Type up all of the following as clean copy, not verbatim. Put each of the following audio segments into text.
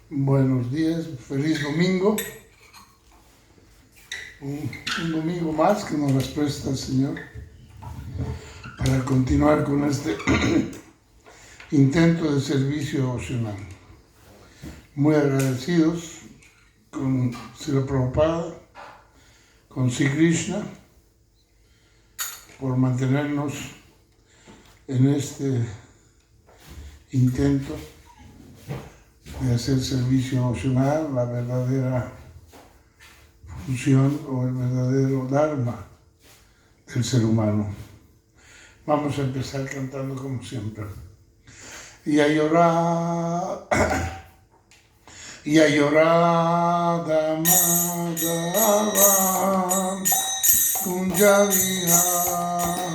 Buenos días, feliz domingo. Un domingo más que nos las presta el Señor para continuar con este intento de servicio devocional. Muy agradecidos con Srila Prabhupada, con Sri Krishna, por mantenernos en este intento de hacer servicio emocional, la verdadera función o el verdadero dharma del ser humano. Vamos a empezar cantando como siempre. Y a llorar, Madhava, Kunja Vihari.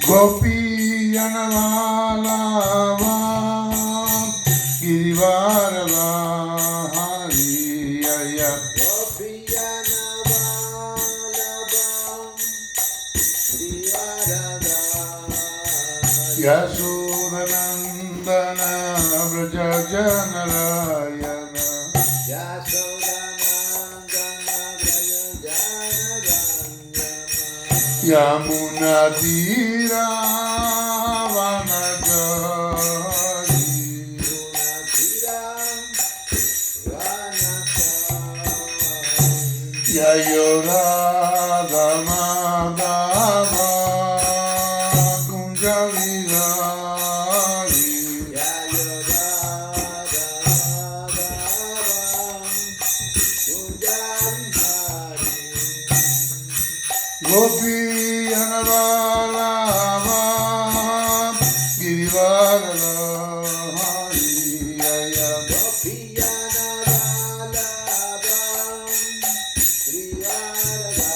Gopi Yanavalava Girivarada Hariyaya Gopi Yanavalava Girivarada Yasodhanandana Vrajajanarayana Yamuna Tira Vanachari Yayorada Madhava Kunja Vihari Gopi Yanavalava Girivarada Hariyaya Gopi Yanavalava Girivarada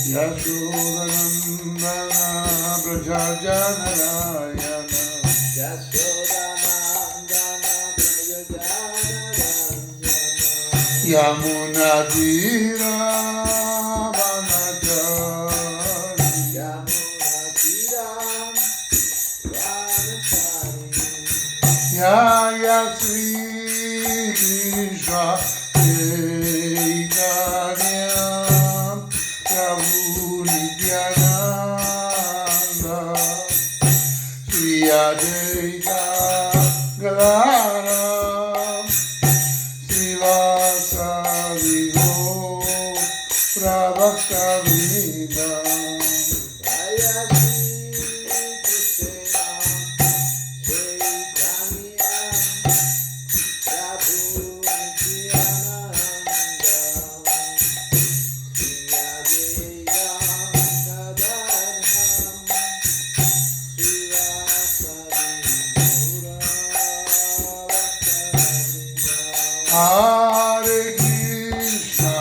Yasodhanandana Vrajajanarayana Yamuna Tira Jaya Sri Krishna Chaitanya Prabhu Nityananda Sri Advaita Gadadhara Srivasadi Gaura Bhakta-vrinda Hare Krishna,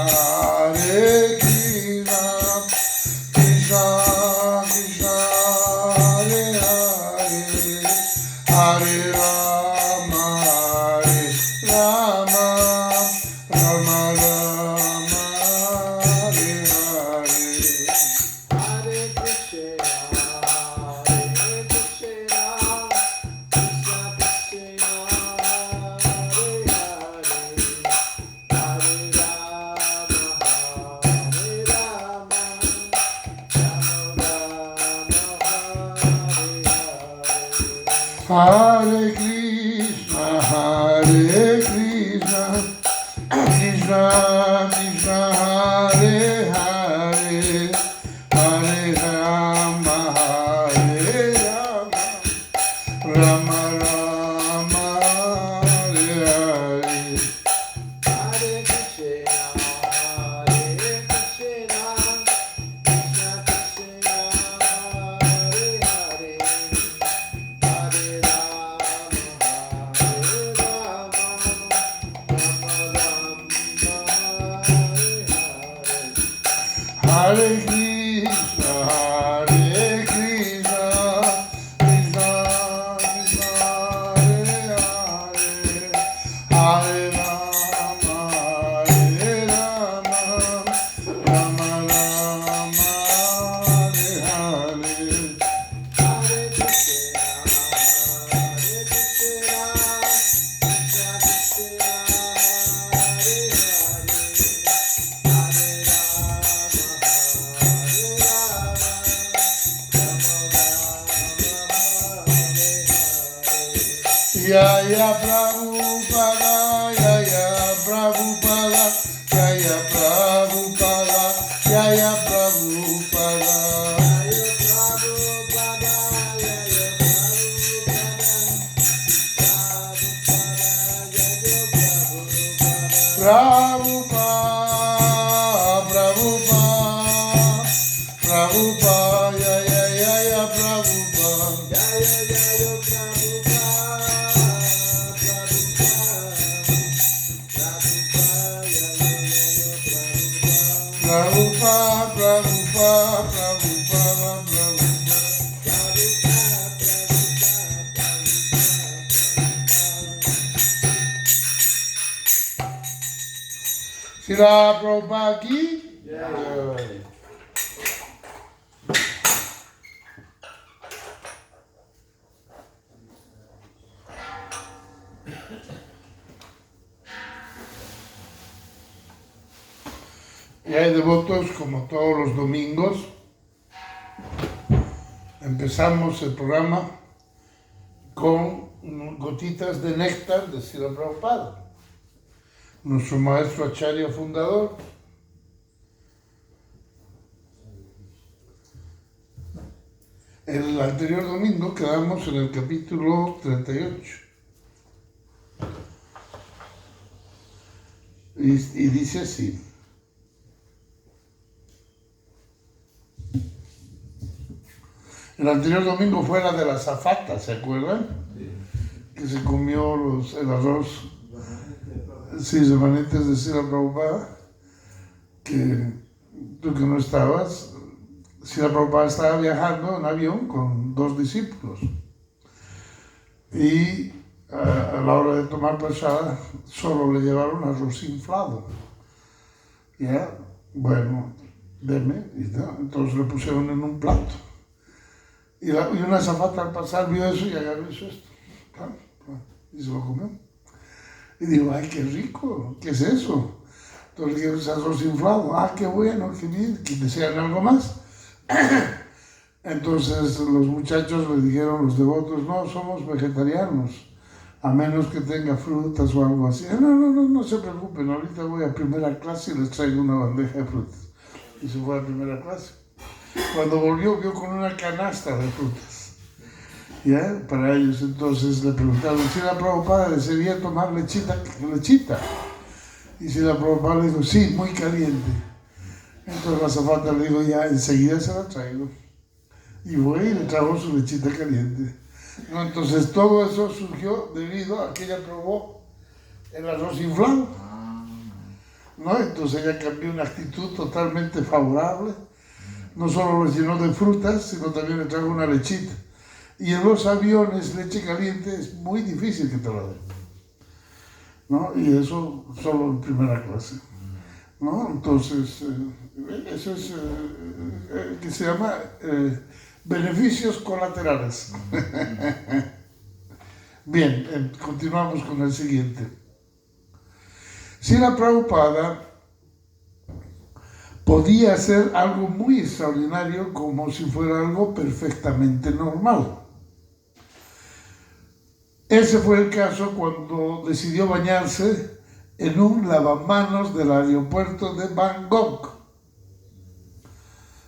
Krishna Krishna, Hare Hare, Hare Rama, Rama Rama, Hare Hare. Hare Krishna, Krishna Krishna, Hare Hare, Hare Rama, Hare Krishna, Krishna Krishna, Hare Hare, Hare Rama, Rama Rama, Hare Hare. Hare Krishna, Krishna Krishna, Hare Hare, Hare Rama, Hare Krishna, Krishna Krishna, Hare Hare, Hare Rama, Prabhupada, Jaya Prabhupada, Jaya Prabhupada, Jaya Prabhupada. Prabhupada, Prabhupada, Prabhupada, Jaya Jaya Prabhupada. Prabhupada, Prabhupada, Prabhupada, Prabhupada. Srila Prabhupada ki Jai. Y hay devotos como todos los domingos. Empezamos el programa con gotitas de néctar de Srila Prabhupada, nuestro maestro Acharya fundador. El anterior domingo quedamos en el capítulo 38. Y dice así. El anterior domingo fue la de la azafata, ¿se acuerdan? Sí. Que se comió el arroz, sí, remanentes de Srila Prabhupada, que tú que no estabas, Srila Prabhupada estaba viajando en avión con 2 discípulos. Y a la hora de tomar prasada, solo le llevaron arroz inflado. Ya, bueno, deme, y ya, entonces le pusieron en un plato. Y una azafata al pasar vio eso y agarró esto, y se lo comió. Y digo, ay, qué rico, ¿qué es eso? Entonces le dije, es arroz inflado. Ah, qué bueno, qué bien, que desean algo más. Entonces los muchachos le dijeron, los devotos, no, somos vegetarianos, a menos que tenga frutas o algo así. No se preocupen, ahorita voy a primera clase y les traigo una bandeja de frutas. Y se fue a primera clase. Cuando volvió, vio con una canasta de frutas, ¿ya? Para ellos. Entonces le preguntaron si la Prabhupada desearía tomar lechita. Y si la Prabhupada le dijo, sí, muy caliente. Entonces la azafata le dijo, ya, enseguida se la traigo. Y fue y le trajo su lechita caliente. ¿No? Entonces todo eso surgió debido a que ella probó el arroz inflado, ¿no? Entonces ella cambió una actitud totalmente favorable. No solo lo llenó de frutas, sino también le trajo una lechita. Y en los aviones, leche caliente es muy difícil que te la den, ¿no? Y eso solo en primera clase, ¿no? Entonces, eso es que se llama beneficios colaterales. Bien, continuamos con el siguiente. Srila Prabhupada podía hacer algo muy extraordinario como si fuera algo perfectamente normal. Ese fue el caso cuando decidió bañarse en un lavamanos del aeropuerto de Bangkok,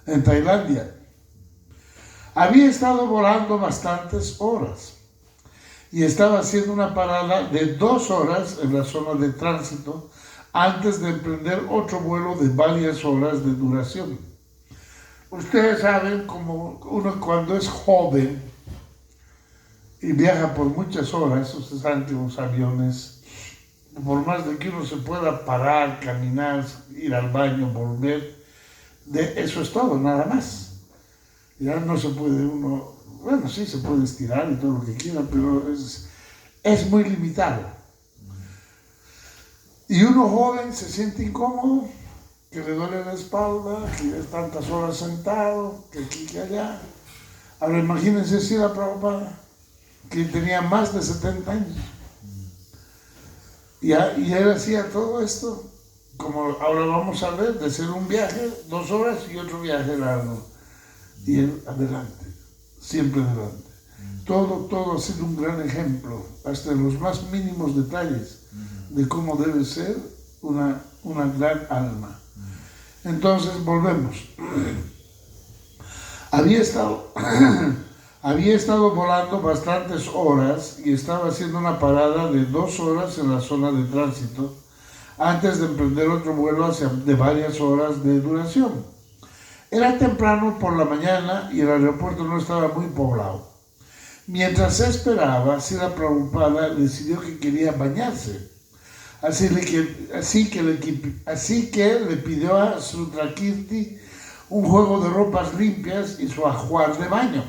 en Tailandia. Había estado volando bastantes horas y estaba haciendo una parada de 2 horas en la zona de tránsito antes de emprender otro vuelo de varias horas de duración. Ustedes saben, como uno cuando es joven y viaja por muchas horas, ustedes saben que los aviones, por más de que uno se pueda parar, caminar, ir al baño, volver, eso es todo, nada más. Ya no se puede uno, bueno, sí se puede estirar y todo lo que quiera, pero es muy limitado. Y uno joven se siente incómodo, que le duele la espalda, que es tantas horas sentado, que aquí, que allá. Ahora imagínense si la Prabhupada, que tenía más de 70 años. Y él hacía todo esto, como ahora vamos a ver, de ser un viaje 2 horas y otro viaje largo. Y él adelante, siempre adelante. Todo ha sido un gran ejemplo, hasta en los más mínimos detalles, de cómo debe ser una gran alma. Entonces, volvemos. Había estado volando bastantes horas y estaba haciendo una parada de 2 horas en la zona de tránsito antes de emprender otro vuelo de varias horas de duración. Era temprano por la mañana y el aeropuerto no estaba muy poblado. Mientras se esperaba, Srila Prabhupada decidió que quería bañarse. Así que le pidió a Sudrakirti un juego de ropas limpias y su ajuar de baño.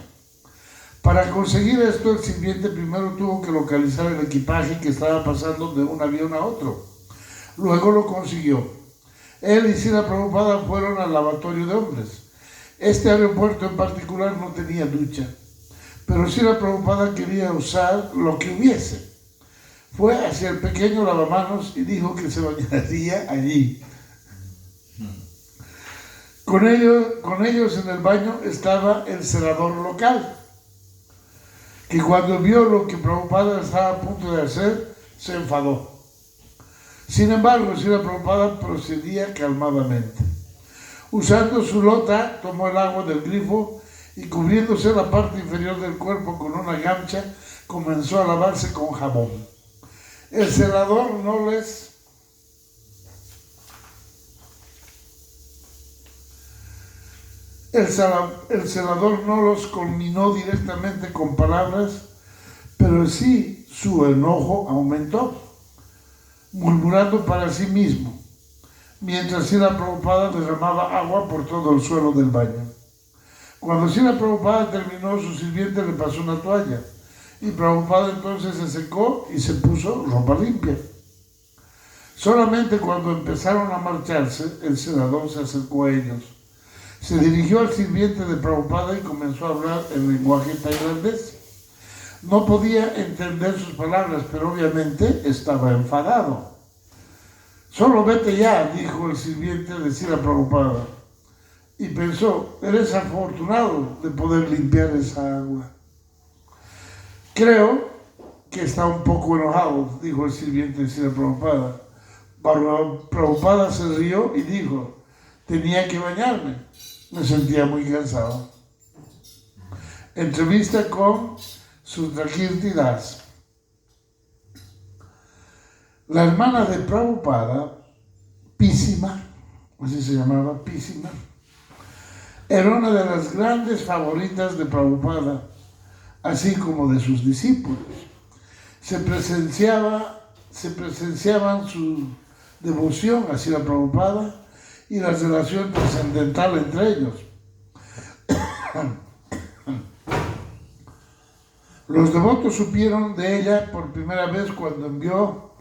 Para conseguir esto, el sirviente primero tuvo que localizar el equipaje que estaba pasando de un avión a otro. Luego lo consiguió. Él y Srila Prabhupada fueron al lavatorio de hombres. Este aeropuerto en particular no tenía ducha, pero Srila Prabhupada quería usar lo que hubiese. Fue hacia el pequeño lavamanos y dijo que se bañaría allí. Con ellos en el baño estaba el celador local, que cuando vio lo que Prabhupada estaba a punto de hacer, se enfadó. Sin embargo, Srila Prabhupada procedía calmadamente. Usando su lota, tomó el agua del grifo y cubriéndose la parte inferior del cuerpo con una gancha, comenzó a lavarse con jabón. El celador no los conminó directamente con palabras, pero sí su enojo aumentó, murmurando para sí mismo, mientras Srila Prabhupada derramaba agua por todo el suelo del baño. Cuando Srila Prabhupada terminó, su sirviente le pasó una toalla, y Prabhupada entonces se secó y se puso ropa limpia. Solamente cuando empezaron a marcharse, el celador se acercó a ellos. Se dirigió al sirviente de Prabhupada y comenzó a hablar en lenguaje tailandés. No podía entender sus palabras, pero obviamente estaba enfadado. «Solo vete ya», dijo el sirviente de Srila Prabhupada. Y pensó, «Eres afortunado de poder limpiar esa agua». «Creo que está un poco enojado», dijo el sirviente de Srila Prabhupada. Prabhupada se rió y dijo, «Tenía que bañarme, me sentía muy cansado». Entrevista con Sudrakirti Das. La hermana de Prabhupada, Písima, así se llamaba, Písima, era una de las grandes favoritas de Prabhupada, así como de sus discípulos. Se presenciaban su devoción hacia la Prabhupada y la relación trascendental entre ellos. Los devotos supieron de ella por primera vez cuando envió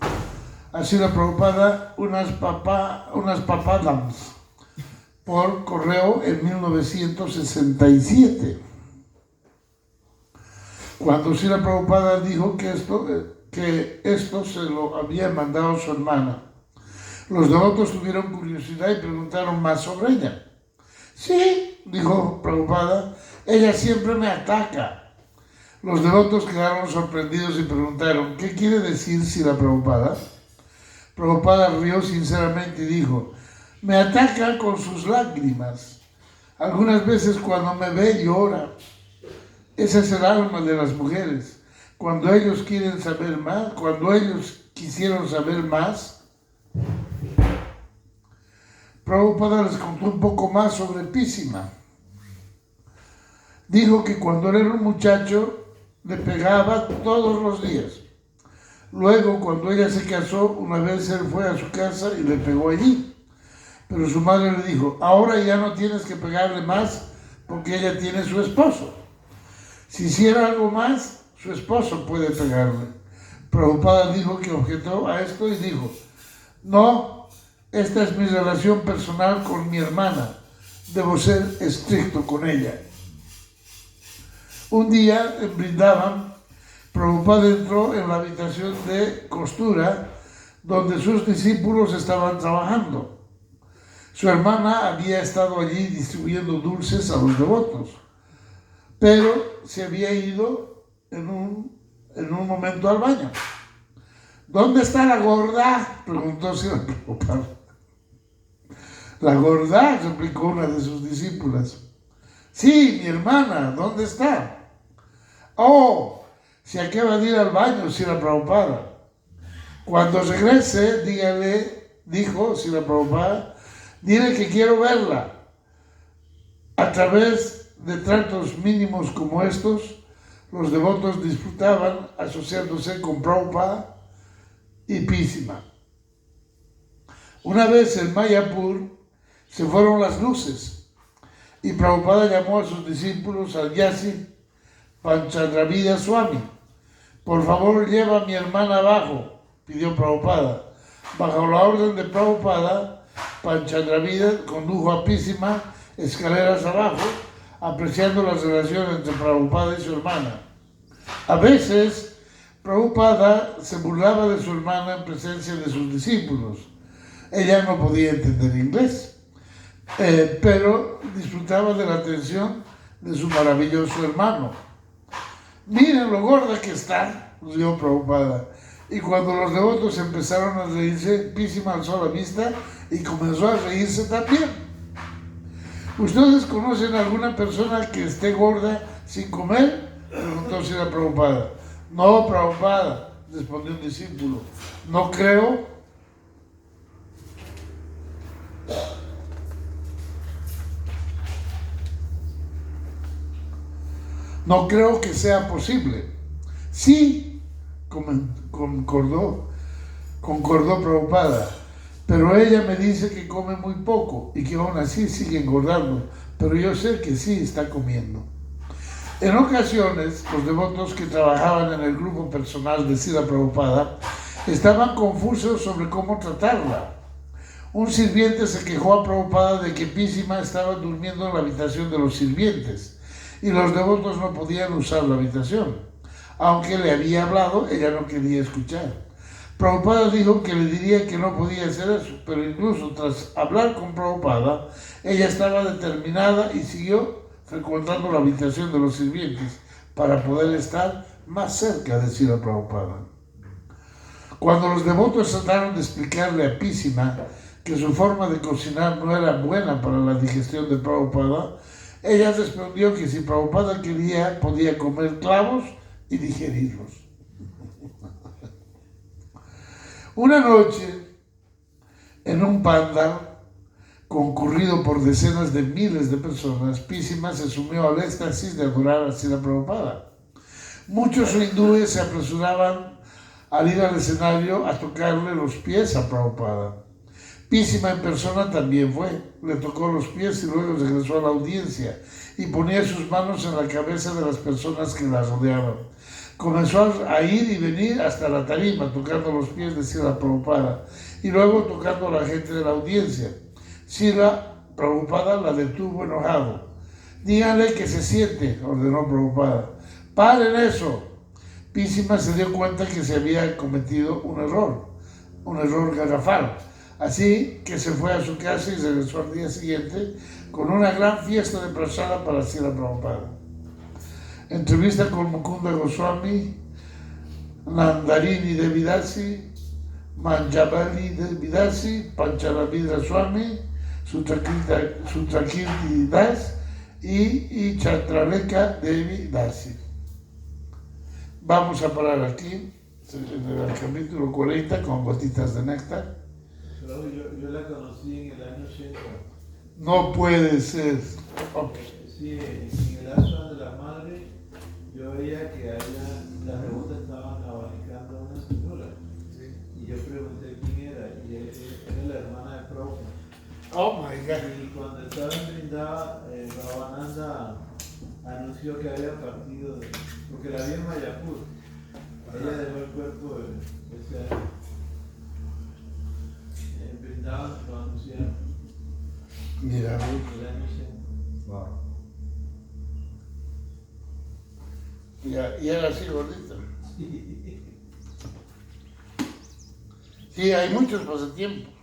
a Srila Prabhupada unas papadams por correo en 1967. Cuando Srila Prabhupada dijo que esto se lo había mandado su hermana, los devotos tuvieron curiosidad y preguntaron más sobre ella. «Sí», dijo Prabhupada, «ella siempre me ataca». Los devotos quedaron sorprendidos y preguntaron, «¿Qué quiere decir Srila Prabhupada?». Prabhupada rió sinceramente y dijo, «Me ataca con sus lágrimas. Algunas veces cuando me ve llora. Ese es el alma de las mujeres. Cuando ellos quisieron saber más, Prabhupada les contó un poco más sobre Písima. Dijo que cuando era un muchacho le pegaba todos los días. Luego, cuando ella se casó, una vez él fue a su casa y le pegó allí. Pero su madre le dijo, «Ahora ya no tienes que pegarle más porque ella tiene su esposo. Si hiciera algo más, su esposo puede pegarle». Prabhupada dijo que objetó a esto y dijo, «No, esta es mi relación personal con mi hermana. Debo ser estricto con ella». Un día en Vrindavan, Prabhupada entró en la habitación de costura donde sus discípulos estaban trabajando. Su hermana había estado allí distribuyendo dulces a los devotos, pero se había ido en un momento al baño. ¿Dónde está la gorda?, preguntó Srila Prabhupada. La gorda, replicó una de sus discípulas. Sí, mi hermana, ¿dónde está? Oh, se acaba de ir al baño, Srila Prabhupada. Cuando regrese, dijo Srila Prabhupada, dile que quiero verla. A través de tratos mínimos como estos, los devotos disfrutaban asociándose con Prabhupada y Písima. Una vez en Mayapur se fueron las luces y Prabhupada llamó a sus discípulos al Yasi Panchandravida Swami. Por favor, lleva a mi hermana abajo, pidió Prabhupada. Bajo la orden de Prabhupada, Panchandravida condujo a Písima escaleras abajo, apreciando las relaciones entre Prabhupada y su hermana. A veces, Prabhupada se burlaba de su hermana en presencia de sus discípulos. Ella no podía entender inglés, pero disfrutaba de la atención de su maravilloso hermano. Miren lo gorda que está, dijo Prabhupada. Y cuando los devotos empezaron a reírse, Písima alzó la vista y comenzó a reírse también. ¿Ustedes conocen a alguna persona que esté gorda sin comer?, preguntó Srila Prabhupada. No, Prabhupada, respondió un discípulo. No creo. No creo que sea posible. Sí, concordó Prabhupada, pero ella me dice que come muy poco y que aún así sigue engordando, pero yo sé que sí está comiendo. En ocasiones, los devotos que trabajaban en el grupo personal de Srila Prabhupada estaban confusos sobre cómo tratarla. Un sirviente se quejó a Prabhupada de que Písima estaba durmiendo en la habitación de los sirvientes y los devotos no podían usar la habitación. Aunque le había hablado, ella no quería escuchar. Prabhupada dijo que le diría que no podía hacer eso, pero incluso tras hablar con Prabhupada, ella estaba determinada y siguió frecuentando la habitación de los sirvientes para poder estar más cerca de Srila Prabhupada. Cuando los devotos trataron de explicarle a Písima que su forma de cocinar no era buena para la digestión de Prabhupada, ella respondió que si Prabhupada quería, podía comer clavos y digerirlos. Una noche, en un pandal concurrido por decenas de miles de personas, Písima se sumió al éxtasis de adorar a Srila Prabhupada. Muchos hindúes se apresuraban al ir al escenario a tocarle los pies a Prabhupada. Písima en persona también fue, le tocó los pies y luego regresó a la audiencia y ponía sus manos en la cabeza de las personas que la rodeaban. Comenzó a ir y venir hasta la tarima, tocando los pies de Srila Prabhupada y luego tocando a la gente de la audiencia. Srila Prabhupada la detuvo enojado. Díganle que se siente, ordenó Prabhupada. ¡Paren eso! Písima se dio cuenta que se había cometido un error garrafal. Así que se fue a su casa y regresó al día siguiente con una gran fiesta de prasada para Srila Prabhupada. Entrevista con Mukunda Goswami, Nandarini Devidasi, Manjabali Devidasi, Pancharabhidra Swami, Sutrakirti Das y Chatraleka Devi Dasi. Vamos a parar aquí, en el capítulo 40, con gotitas de néctar. Yo la conocí en el año 80. No puede ser. Sí, en el ashram de la madre, yo veía que allá las devotas estaban abanicando a una señora. Sí. Y yo pregunté quién era, y era la hermana de Prabhupada. Oh my God. Y cuando estaba en Brindava, Bhavananda anunció que había partido, porque la vi en Mayapur. Ella dejó el cuerpo ese año. En Brindava lo anunciaron. Mira, El año 100. Wow. y era así gordita. Sí, hay muchos pasatiempos.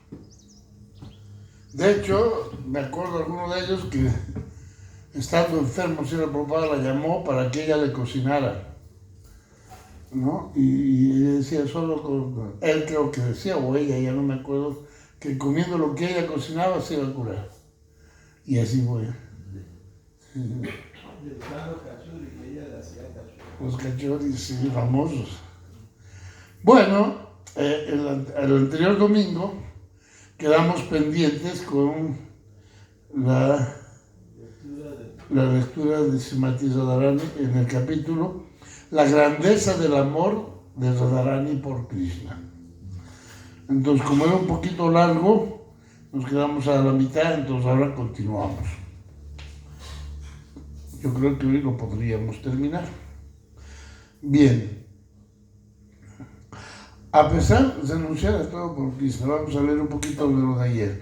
De hecho, me acuerdo de alguno de ellos que, estando enfermo, Srila Prabhupada la llamó para que ella le cocinara. ¿no? Y ella decía solo con, él creo que decía, o ella, ya no me acuerdo, que comiendo lo que ella cocinaba se iba a curar. Y así fue. Sí. Le gustaban los cachuris y ella le hacía cachuris. Los cachuris, sí, famosos. Bueno, el anterior domingo quedamos pendientes con la lectura de Srimati Radharani en el capítulo La grandeza del amor de Radharani por Krishna. Entonces, como era un poquito largo, nos quedamos a la mitad, entonces ahora continuamos. Yo creo que hoy lo podríamos terminar. Bien. A pesar de renunciar a todo por Krishna, vamos a leer un poquito de lo de ayer.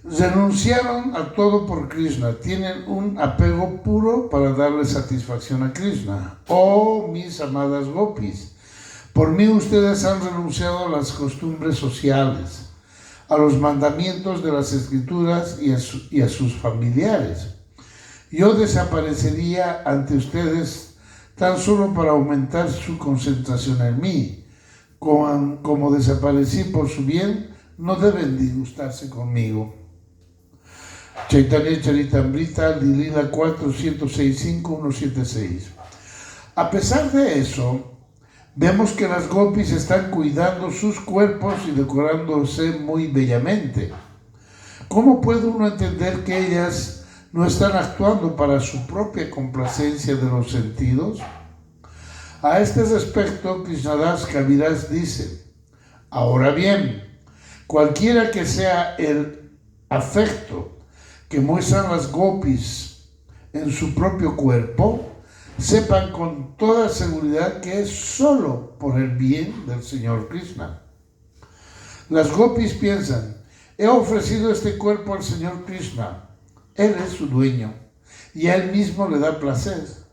Renunciaron a todo por Krishna, tienen un apego puro para darle satisfacción a Krishna. Oh, mis amadas gopis, por mí ustedes han renunciado a las costumbres sociales, a los mandamientos de las escrituras y a sus familiares. Yo desaparecería ante ustedes tan solo para aumentar su concentración en mí. Como desaparecí por su bien, no deben disgustarse conmigo. Chaitanya Charitamrita, Lila 4, 165, 176. A pesar de eso, vemos que las gopis están cuidando sus cuerpos y decorándose muy bellamente. ¿Cómo puede uno entender que ellas no están actuando para su propia complacencia de los sentidos? A este respecto, Krishnadas Kaviraj dice: ahora bien, cualquiera que sea el afecto que muestran las gopis en su propio cuerpo, sepan con toda seguridad que es solo por el bien del Señor Krishna. Las gopis piensan: he ofrecido este cuerpo al Señor Krishna, Él es su dueño y a Él mismo le da placer.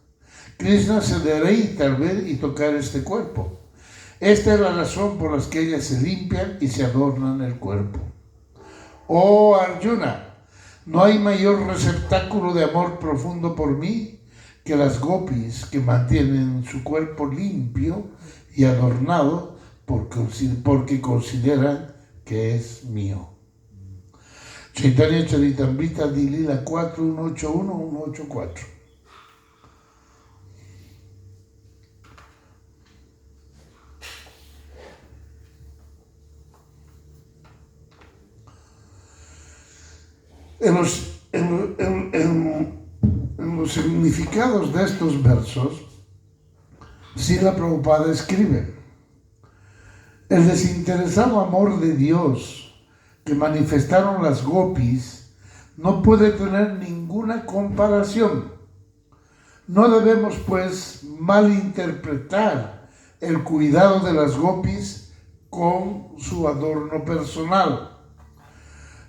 Krishna se deleita al ver y tocar este cuerpo. Esta es la razón por la que ellas se limpian y se adornan el cuerpo. Oh Arjuna, no hay mayor receptáculo de amor profundo por mí que las gopis que mantienen su cuerpo limpio y adornado porque consideran que es mío. Chaitanya Charitamrita, Lila 4, 181, 184. En los significados de estos versos, Srila Prabhupada escribe: el desinteresado amor de Dios que manifestaron las gopis no puede tener ninguna comparación. No debemos, pues, malinterpretar el cuidado de las gopis con su adorno personal.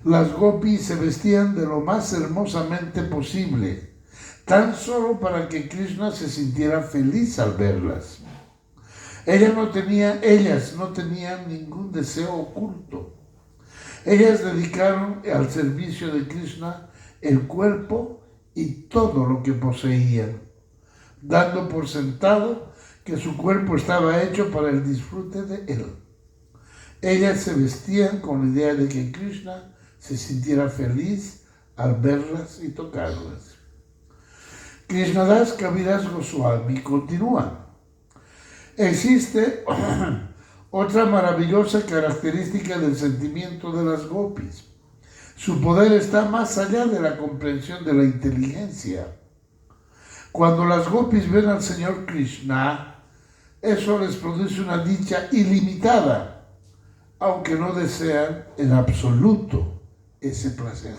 Las gopis se vestían de lo más hermosamente posible, tan solo para que Krishna se sintiera feliz al verlas. Ellas no tenían ningún deseo oculto. Ellas dedicaron al servicio de Krishna el cuerpo y todo lo que poseían, dando por sentado que su cuerpo estaba hecho para el disfrute de él. Ellas se vestían con la idea de que Krishna se sintiera feliz al verlas y tocarlas. Krishnadas Kaviraj Goswami continúa: existe otra maravillosa característica del sentimiento de las gopis. Su poder está más allá de la comprensión de la inteligencia. Cuando las gopis ven al Señor Krishna, eso les produce una dicha ilimitada, aunque no desean en absoluto ese placer.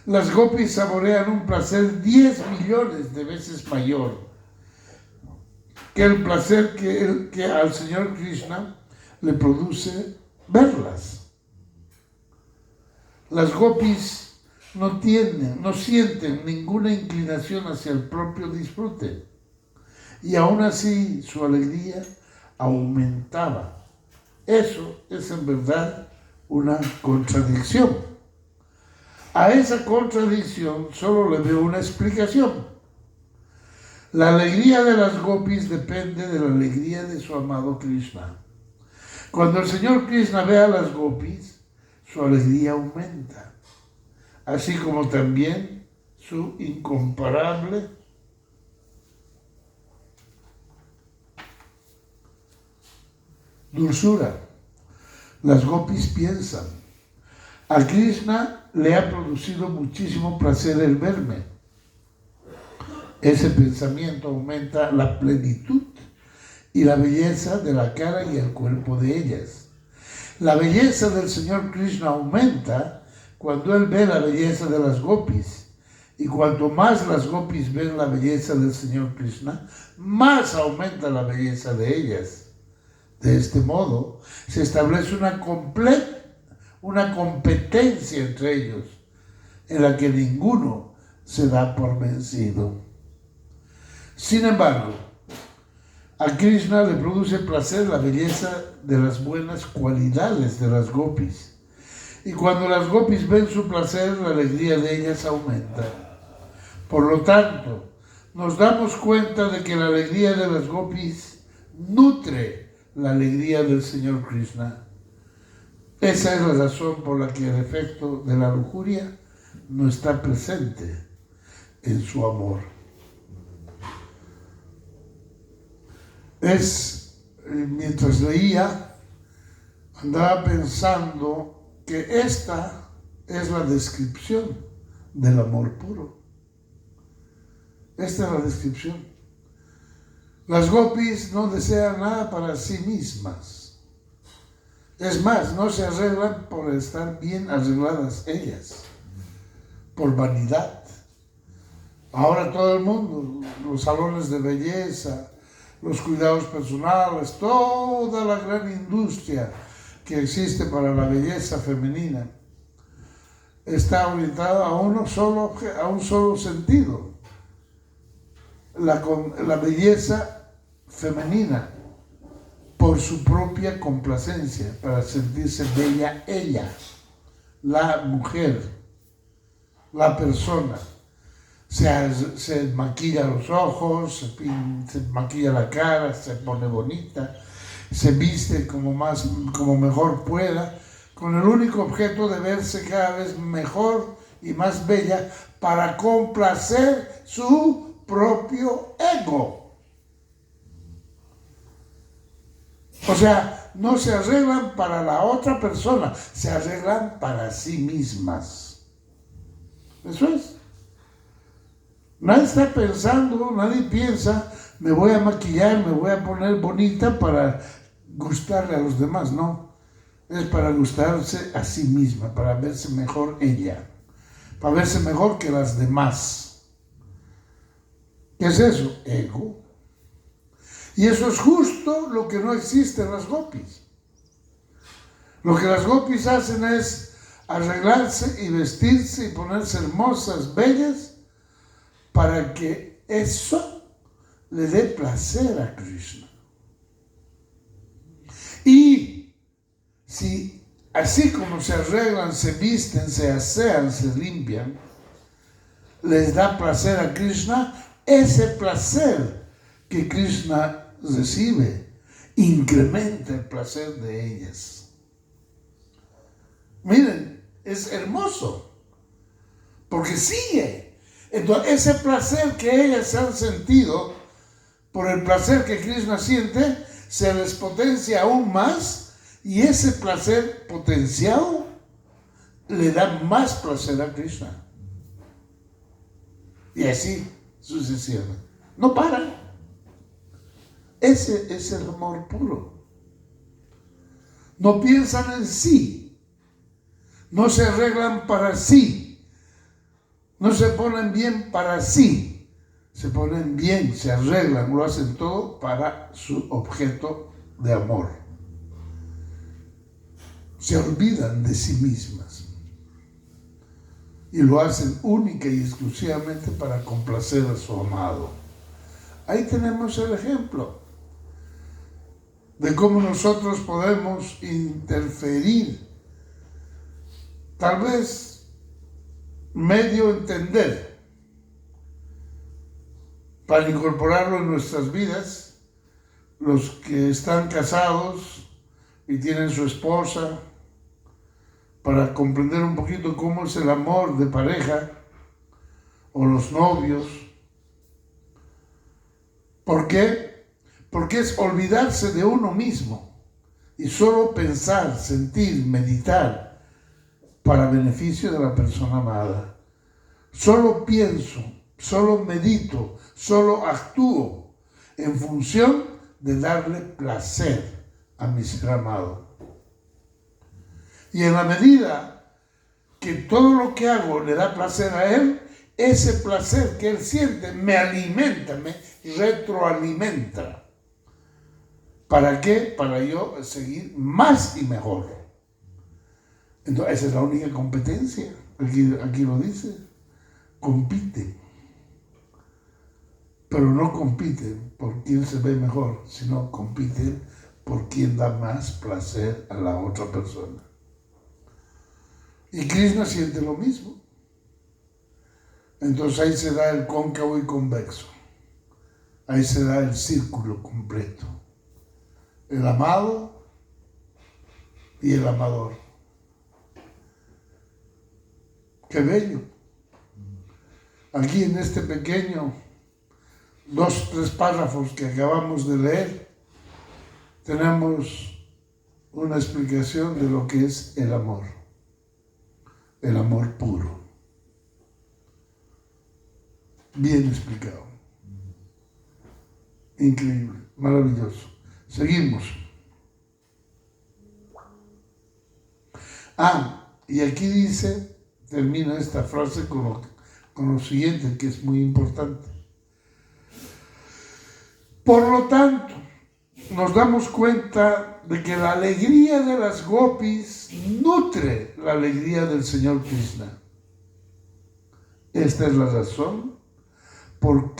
Las gopis saborean un placer 10 millones de veces mayor que el placer que al Señor Krishna le produce verlas. Las gopis no sienten ninguna inclinación hacia el propio disfrute, y aún así su alegría aumentaba. Eso es en verdad una contradicción. A esa contradicción solo le veo una explicación. La alegría de las gopis depende de la alegría de su amado Krishna. Cuando el señor Krishna ve a las gopis, su alegría aumenta, así como también su incomparable dulzura. Las gopis piensan: a Krishna le ha producido muchísimo placer el verme. Ese pensamiento aumenta la plenitud y la belleza de la cara y el cuerpo de ellas. La belleza del señor Krishna aumenta cuando él ve la belleza de las gopis. Y cuanto más las gopis ven la belleza del señor Krishna, más aumenta la belleza de ellas. De este modo, se establece una competencia entre ellos, en la que ninguno se da por vencido. Sin embargo, a Krishna le produce placer la belleza de las buenas cualidades de las gopis. Y cuando las gopis ven su placer, la alegría de ellas aumenta. Por lo tanto, nos damos cuenta de que la alegría de las gopis nutre la alegría del señor Krishna. Esa es la razón por la que el efecto de la lujuria no está presente en su amor. Mientras leía, andaba pensando que esta es la descripción del amor puro. Esta es la descripción. Las gopis no desean nada para sí mismas. Es más, no se arreglan por estar bien arregladas ellas, por vanidad. Ahora todo el mundo, los salones de belleza, los cuidados personales, toda la gran industria que existe para la belleza femenina, está orientada a un solo sentido: la belleza femenina, por su propia complacencia, para sentirse bella ella, la mujer, la persona. Se maquilla los ojos, se maquilla la cara, se pone bonita, se viste como mejor pueda, con el único objeto de verse cada vez mejor y más bella para complacer su propio ego. O sea, no se arreglan para la otra persona, se arreglan para sí mismas. Eso es. Nadie está pensando, nadie piensa: me voy a maquillar, me voy a poner bonita para gustarle a los demás. No, es para gustarse a sí misma, para verse mejor ella, para verse mejor que las demás. ¿Qué es eso? Ego. Y eso es justo lo que no existe en las gopis. Lo que las gopis hacen es arreglarse y vestirse y ponerse hermosas, bellas, para que eso le dé placer a Krishna. Y si así como se arreglan, se visten, se asean, se limpian, les da placer a Krishna, ese placer que Krishna recibe incrementa el placer de ellas. Miren, es hermoso, porque sigue. Entonces, ese placer que ellas han sentido, por el placer que Krishna siente, se les potencia aún más, y ese placer potenciado le da más placer a Krishna. Y así sucesivamente. No paran. Ese es el amor puro. No piensan en sí, no se arreglan para sí. No se ponen bien para sí, se ponen bien, se arreglan, lo hacen todo para su objeto de amor. Se olvidan de sí mismas y lo hacen única y exclusivamente para complacer a su amado. Ahí tenemos el ejemplo de cómo nosotros podemos interferir, tal vez medio entender para incorporarlo en nuestras vidas, los que están casados y tienen su esposa, para comprender un poquito cómo es el amor de pareja o los novios. ¿Por qué? Porque es olvidarse de uno mismo y solo pensar, sentir, meditar para beneficio de la persona amada. Solo pienso, solo medito, solo actúo en función de darle placer a mi ser amado. Y en la medida que todo lo que hago le da placer a él, ese placer que él siente me alimenta, me retroalimenta. ¿Para qué? Para yo seguir más y mejor. Entonces, esa es la única competencia. Aquí lo dice. Compite. Pero no compiten por quién se ve mejor, sino compiten por quién da más placer a la otra persona. Y Krishna siente lo mismo. Entonces ahí se da el cóncavo y convexo. Ahí se da el círculo completo. El amado y el amador. ¡Qué bello! Aquí en este pequeño 2-3 párrafos que acabamos de leer, tenemos una explicación de lo que es el amor puro. Bien explicado. Increíble, maravilloso. Seguimos. Y aquí dice, termina esta frase con lo siguiente, que es muy importante. Por lo tanto, nos damos cuenta de que la alegría de las gopis nutre la alegría del Señor Krishna. Esta es la razón por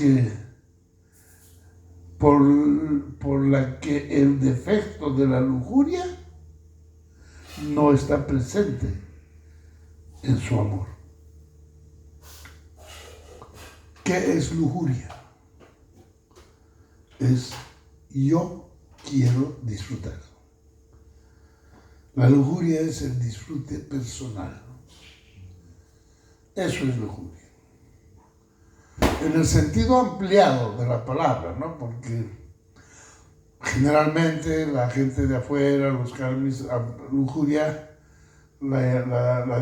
la que el defecto de la lujuria no está presente en su amor. ¿Qué es lujuria? Es yo quiero disfrutar. La lujuria es el disfrute personal. Eso es lujuria. En el sentido ampliado de la palabra, ¿no? Porque generalmente la gente de afuera, los karmis, lujuria la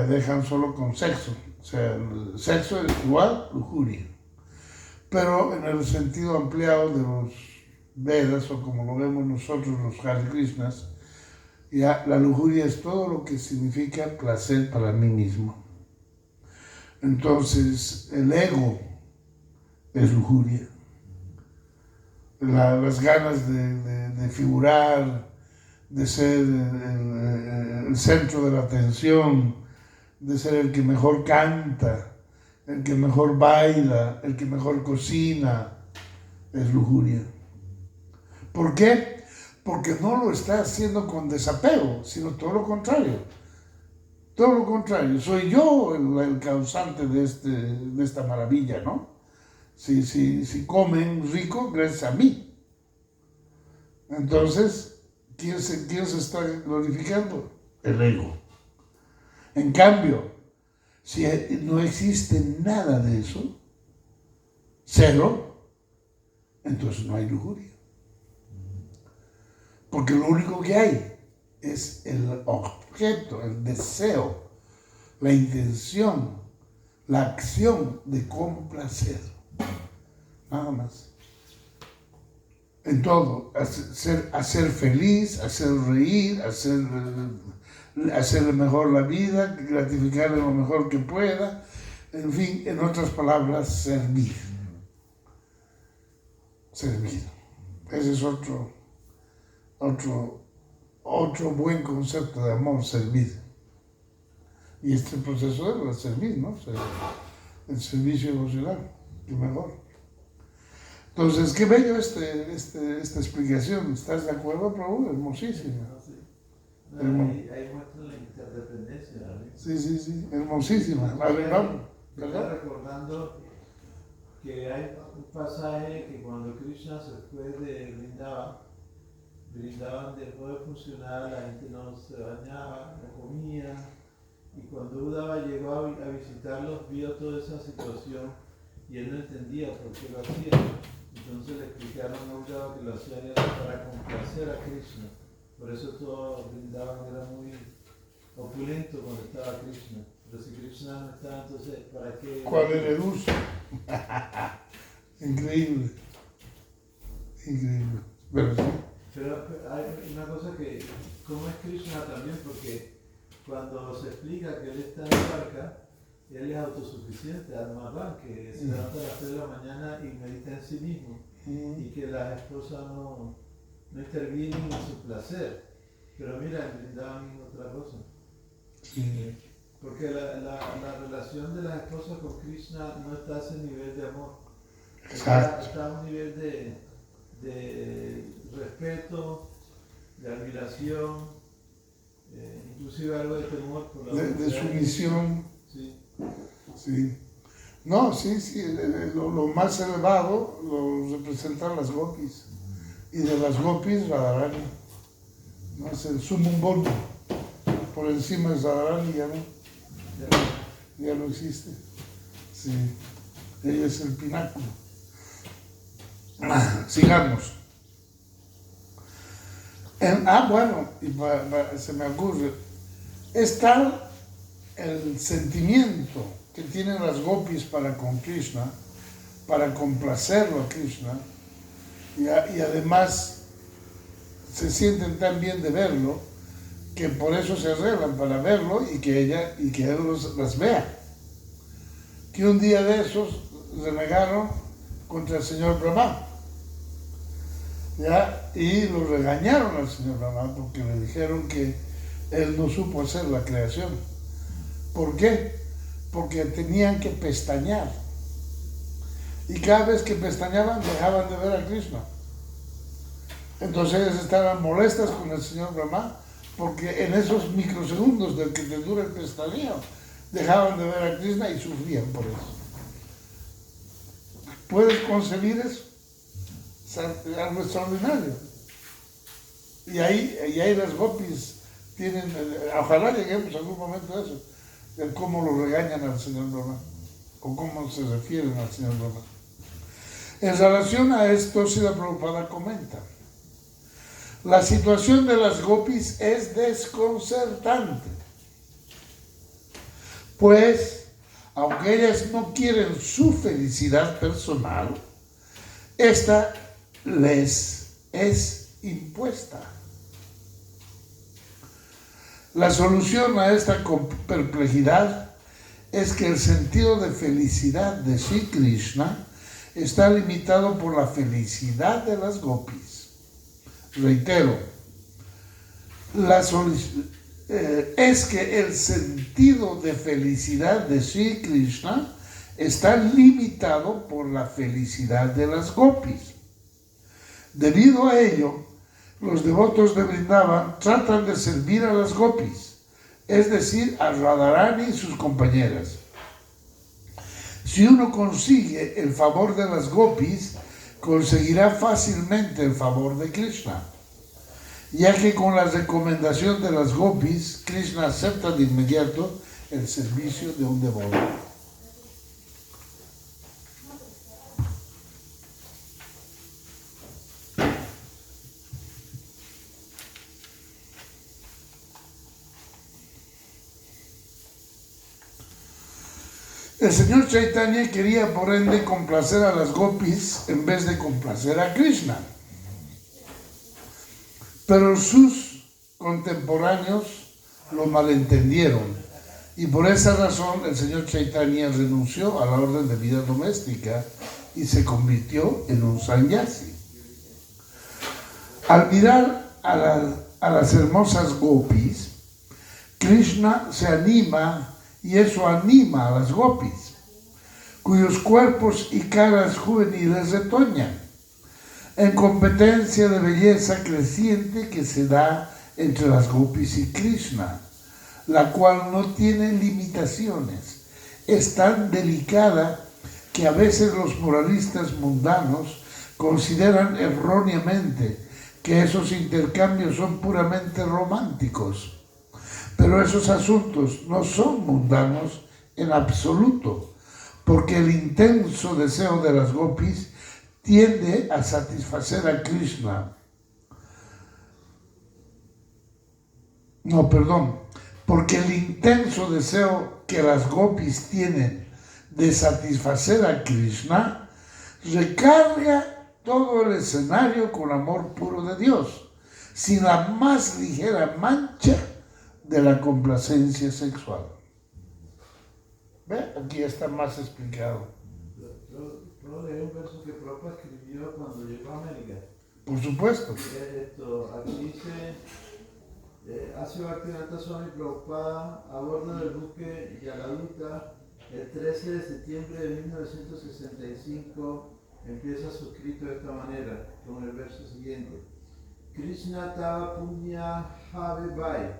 dejan solo con sexo. O sea, el sexo es igual lujuria. Pero en el sentido ampliado de los Vedas, o como lo vemos nosotros los Hare Krishnas, ya la lujuria es todo lo que significa placer para mí mismo. Entonces, el ego es lujuria. Las ganas de figurar, de ser el centro de la atención, de ser el que mejor canta, el que mejor baila, el que mejor cocina, es lujuria. ¿Por qué? Porque no lo está haciendo con desapego, sino todo lo contrario. Todo lo contrario, soy yo el causante de esta maravilla, ¿no? Si comen rico, gracias a mí. Entonces, ¿quién se está glorificando? El ego. En cambio, si no existe nada de eso, cero, entonces no hay lujuria. Porque lo único que hay es el objeto, el deseo, la intención, la acción de complacer. Nada más. En todo, hacer feliz, hacer reír, hacerle mejor la vida, gratificarle lo mejor que pueda. En fin, en otras palabras, servir. Servir. Ese es otro buen concepto de amor, servir. Y este proceso de servir, ¿no? El servicio emocional, que mejor. Entonces, qué bello esta explicación. ¿Estás de acuerdo, Prabhu? Hermosísima. Sí. Ahí muestra la interdependencia, ¿no? Sí, hermosísima. Me está recordando que hay un pasaje que cuando Krishna se fue de Vrindavan dejó de funcionar, la gente no se bañaba, no comía, y cuando Uddhava llegó a visitarlos vio toda esa situación y él no entendía por qué lo hacía. Entonces le explicaron a Uddhava que lo hacían era para complacer a Krishna. Por eso todo Vrindavan era muy opulento cuando estaba Krishna. Pero si Krishna no estaba, entonces ¿para qué? ¿Cuál era el uso? Increíble. Increíble. Pero sí. Pero hay una cosa que, ¿cómo es Krishna también? Porque cuando se explica que él está en la barca, él es autosuficiente, Atmavan, que se levanta a las 3 de la mañana y medita en sí mismo, y que las esposas no intervienen en su placer. Pero mira, en Vrindavan es otra cosa. Sí. Porque la relación de las esposas con Krishna no está a ese nivel de amor. Está a un nivel de respeto, de admiración, inclusive algo de temor por la de sumisión. Sí. Sí. No, sí, lo más elevado lo representan las gopis. Y de las gopis, Radharani. ¿No? Es el sumum bonum. Por encima de Radharani ya no existe. Sí. Ella es el pináculo. Sigamos. Bueno, y se me ocurre. Es tal el sentimiento que tienen las gopis para con Krishna, para complacerlo a Krishna, y además se sienten tan bien de verlo, que por eso se arreglan para verlo y que él las vea. Que un día de esos renegaron contra el señor Brahma, ¿ya? Y lo regañaron al señor Brahma porque le dijeron que él no supo hacer la creación. ¿Por qué? Porque tenían que pestañear. Y cada vez que pestañaban dejaban de ver a Krishna. Entonces ellos estaban molestas con el señor Brahma porque en esos microsegundos del que te dura el pestañeo dejaban de ver a Krishna y sufrían por eso. ¿Puedes concebir eso? Es algo extraordinario. Y ahí las gopis tienen, ojalá lleguemos a algún momento a eso, de cómo lo regañan al señor Brahma, o cómo se refieren al señor Brahma. En relación a esto, Srila Prabhupada comenta: la situación de las gopis es desconcertante, pues, aunque ellas no quieren su felicidad personal, esta les es impuesta. La solución a esta perplejidad es que el sentido de felicidad de Sri Krishna está limitado por la felicidad de las gopis. Reitero, es que el sentido de felicidad de Sri Krishna está limitado por la felicidad de las gopis. Debido a ello, los devotos de Vrindavan tratan de servir a las gopis, es decir, a Radharani y sus compañeras. Si uno consigue el favor de las gopis, conseguirá fácilmente el favor de Krishna, ya que con la recomendación de las gopis, Krishna acepta de inmediato el servicio de un devoto. El señor Chaitanya quería, por ende, complacer a las gopis en vez de complacer a Krishna. Pero sus contemporáneos lo malentendieron y por esa razón el señor Chaitanya renunció a la orden de vida doméstica y se convirtió en un sannyasi. Al mirar a las hermosas gopis, Krishna se anima y eso anima a las gopis, cuyos cuerpos y caras juveniles retoñan, en competencia de belleza creciente que se da entre las gopis y Krishna, la cual no tiene limitaciones, es tan delicada que a veces los moralistas mundanos consideran erróneamente que esos intercambios son puramente románticos. Pero esos asuntos no son mundanos en absoluto, porque el intenso deseo de las gopis tiende a satisfacer a Krishna. Porque el intenso deseo que las gopis tienen de satisfacer a Krishna recarga todo el escenario con amor puro de Dios, sin la más ligera mancha de la complacencia sexual. ¿Ve? Aquí está más explicado. Yo leí un verso que Prabhupada escribió cuando llegó a América. Por supuesto. Aquí dice, hace Bhaktivedanta Swami Prabhupada a bordo del buque Yaladuta el 13 de septiembre de 1965 empieza su escrito de esta manera, con el verso siguiente. Krishna Tava Punya Have Vai,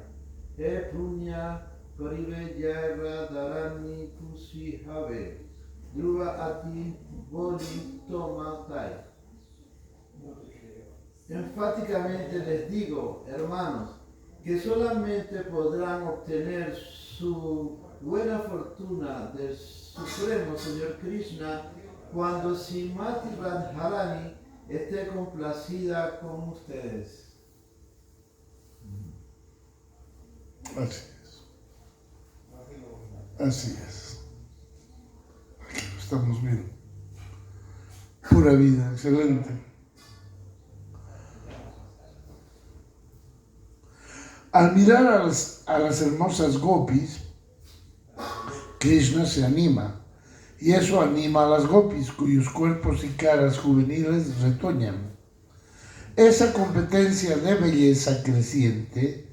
Punya Karibe Yara Dharani Kusi Have, Dhruva Ati Boli Toma Tai. Enfáticamente les digo, hermanos, que solamente podrán obtener su buena fortuna del Supremo Señor Krishna cuando Srimati Radharani esté complacida con ustedes. Así es. Así es. Aquí lo estamos viendo. Pura vida, excelente. Al mirar a las hermosas gopis, Krishna se anima, y eso anima a las gopis, cuyos cuerpos y caras juveniles retoñan. Esa competencia de belleza creciente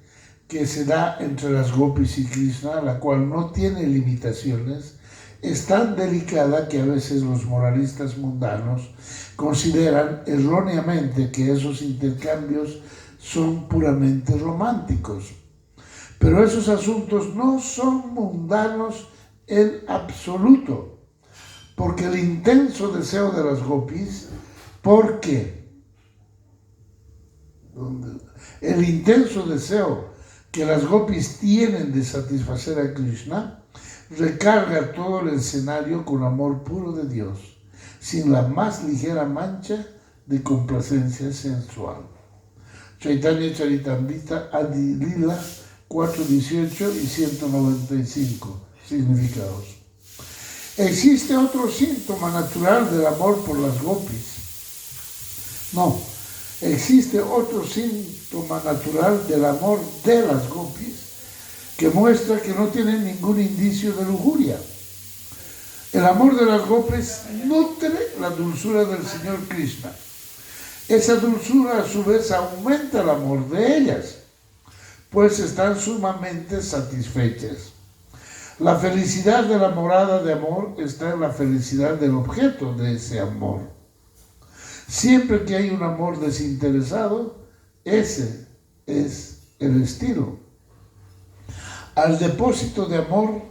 que se da entre las gopis y Krishna, la cual no tiene limitaciones, es tan delicada que a veces los moralistas mundanos consideran erróneamente que esos intercambios son puramente románticos. Pero esos asuntos no son mundanos en absoluto, porque el intenso deseo de las gopis, el intenso deseo que las gopis tienen de satisfacer a Krishna recarga todo el escenario con amor puro de Dios, sin la más ligera mancha de complacencia sensual. Chaitanya Charitamrita Adi Lila 418 y 195 significados. ¿Existe otro síntoma natural del amor por las gopis? No, existe otro síntoma natural del amor de las gopis que muestra que no tienen ningún indicio de lujuria. El amor de las gopis nutre la dulzura del Señor Krishna. Esa dulzura a su vez aumenta el amor de ellas, pues están sumamente satisfechas. La felicidad de la morada de amor está en la felicidad del objeto de ese amor. Siempre que hay un amor desinteresado, ese es el estilo. Al depósito del amor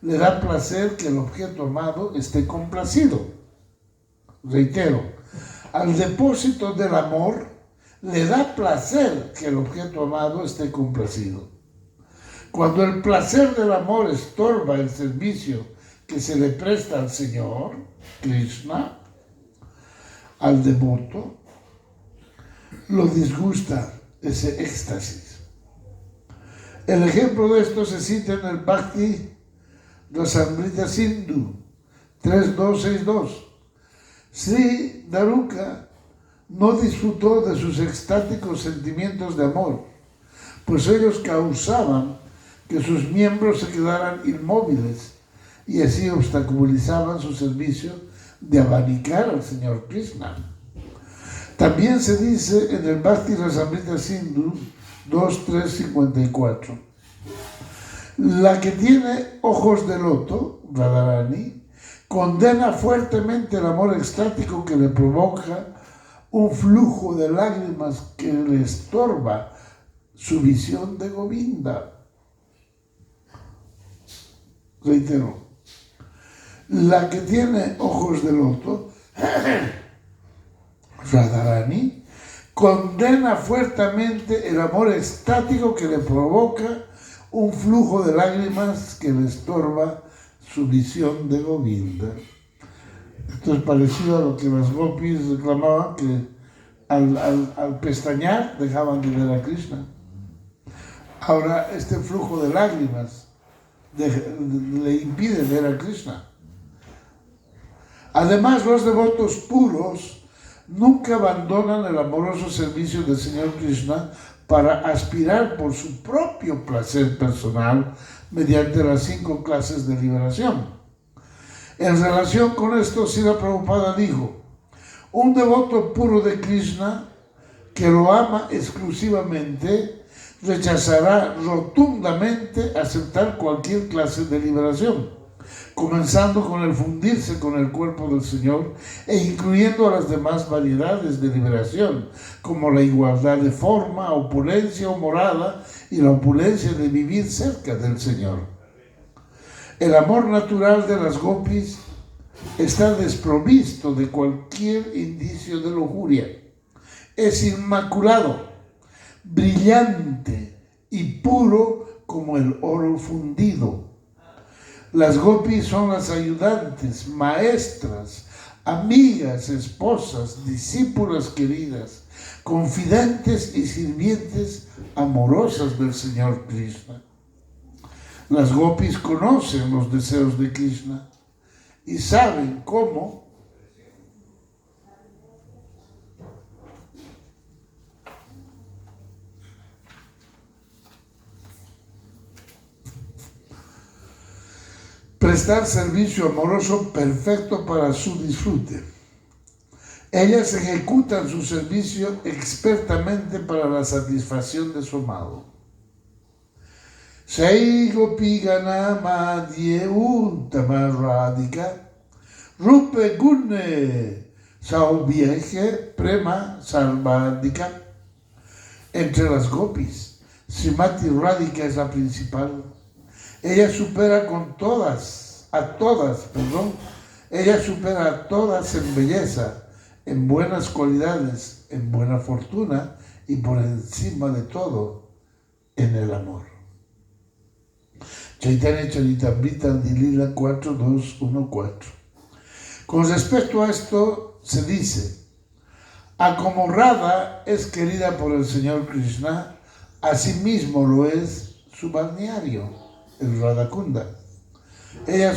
le da placer que el objeto amado esté complacido. Reitero, al depósito del amor le da placer que el objeto amado esté complacido. Cuando el placer del amor estorba el servicio que se le presta al Señor, Krishna, al devoto, lo disgusta ese éxtasis. El ejemplo de esto se cita en el Bhakti Rasamrita Sindhu 3262. Sri Daruka no disfrutó de sus extáticos sentimientos de amor, pues ellos causaban que sus miembros se quedaran inmóviles y así obstaculizaban su servicio de abanicar al Señor Krishna. También se dice en el Bhakti Rasamrita Sindhu 2354. La que tiene ojos de loto, Radharani, condena fuertemente el amor extático que le provoca un flujo de lágrimas que le estorba su visión de Govinda. reitero, la que tiene ojos de loto, Radharani, condena fuertemente el amor estático que le provoca un flujo de lágrimas que le estorba su visión de Govinda. Esto es parecido a lo que las gopis reclamaban, que al pestañear dejaban de ver a Krishna. Ahora este flujo de lágrimas le impide ver a Krishna. Además, los devotos puros nunca abandonan el amoroso servicio del Señor Krishna para aspirar por su propio placer personal mediante las 5 clases de liberación. En relación con esto, Srila Prabhupada dijo: un devoto puro de Krishna que lo ama exclusivamente rechazará rotundamente aceptar cualquier clase de liberación, comenzando con el fundirse con el cuerpo del Señor e incluyendo a las demás variedades de liberación, como la igualdad de forma, opulencia o morada y la opulencia de vivir cerca del Señor. El amor natural de las gopis está desprovisto de cualquier indicio de lujuria. Es inmaculado, brillante y puro como el oro fundido. Las gopis son las ayudantes, maestras, amigas, esposas, discípulas queridas, confidentes y sirvientes amorosas del Señor Krishna. Las gopis conocen los deseos de Krishna y saben cómo prestar servicio amoroso perfecto para su disfrute. Ellas ejecutan su servicio expertamente para la satisfacción de su amado. Sei gopi gana madhye uttama radhika rupe gune saubhyeje prema sarvadika. Entre las gopis, Srimati Radhika es la principal. Ella supera a todas en belleza, en buenas cualidades, en buena fortuna y por encima de todo, en el amor. Chaitanya Charitamrita Lila 4.2.1.4. Con respecto a esto se dice: a como Radha es querida por el Señor Krishna, asimismo lo es su balneario, el Radhakunda. Ella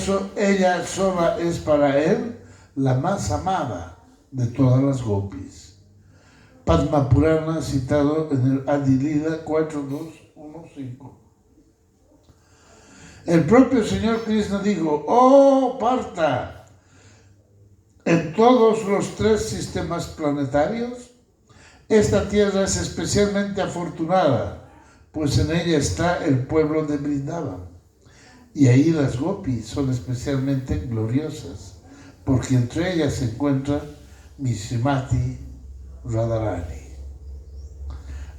sola es para él la más amada de todas las gopis. Padma Purana citado en el Adilila 4.2.1.5. El propio Señor Krishna dijo: oh Partha, en todos los 3 sistemas planetarios, esta tierra es especialmente afortunada, pues en ella está el pueblo de Vrindavan. Y ahí las gopis son especialmente gloriosas, porque entre ellas se encuentra mi Srimati Radharani.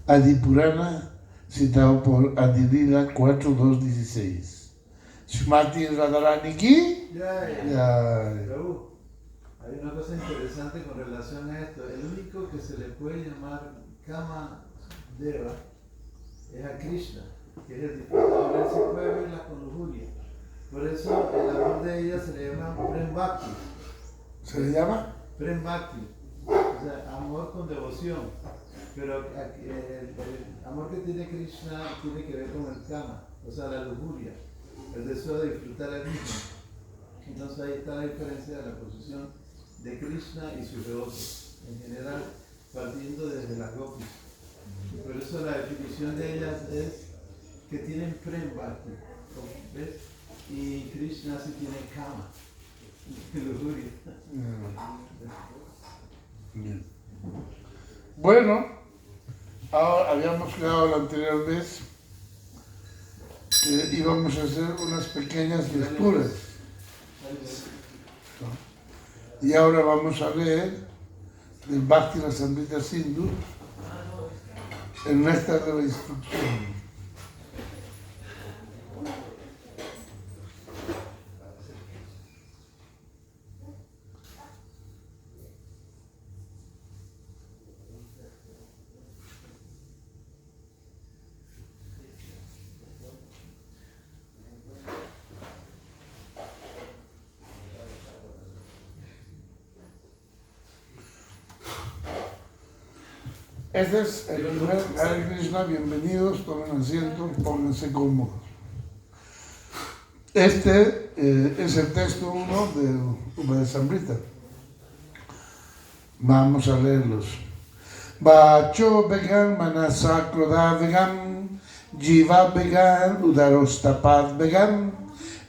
Adipurana, citado por Adilila 4.2.16. Srimati Radharani ki. Hay una cosa interesante con relación a esto. El único que se le puede llamar Kama Deva es a Krishna, que es el disfrutador. Él se puede verla con lujuria. Por eso el amor de ella se le llama Prem Bhakti. ¿Se le llama? Prem Bhakti. O sea, amor con devoción. Pero el amor que tiene Krishna tiene que ver con el Kama, o sea, la lujuria, el deseo de disfrutar el mismo. Entonces ahí está la diferencia de la posición de Krishna y sus devotos, en general, partiendo desde las gopis. Por eso la definición de ellas es que tienen Prem Bhakti, ¿ves? Y Krishna sí tiene Kama, lujuria. Bien. Bueno, ahora habíamos quedado la anterior vez que íbamos a hacer unas pequeñas lecturas. Y ahora vamos a leer del Bhakti Rasamrita Sindhu el néctar de la instrucción. Este es el primer Hare Krishna. Bienvenidos, tomen asiento, pónganse cómodos. Este es el texto 1 de Upadesamrita. Vamos a leerlos. Vacho vegan manasa kroda vegan jiva vegan udarostapad vegan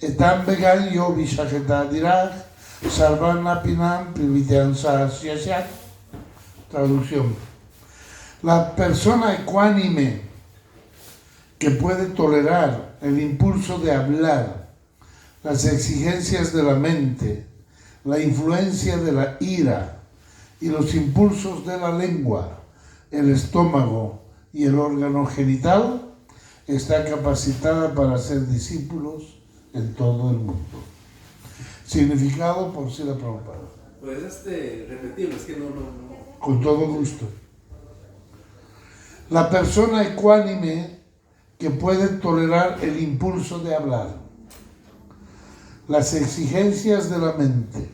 etam vegan yo vishaketa diraj sarvana pinam privityan sasyasyak. Traducción. La persona ecuánime que puede tolerar el impulso de hablar, las exigencias de la mente, la influencia de la ira y los impulsos de la lengua, el estómago y el órgano genital, está capacitada para ser discípulos en todo el mundo. Significado por Srila Prabhupada. ¿Puedes repetirlo? Es que no. Con todo gusto. La persona ecuánime que puede tolerar el impulso de hablar, las exigencias de la mente,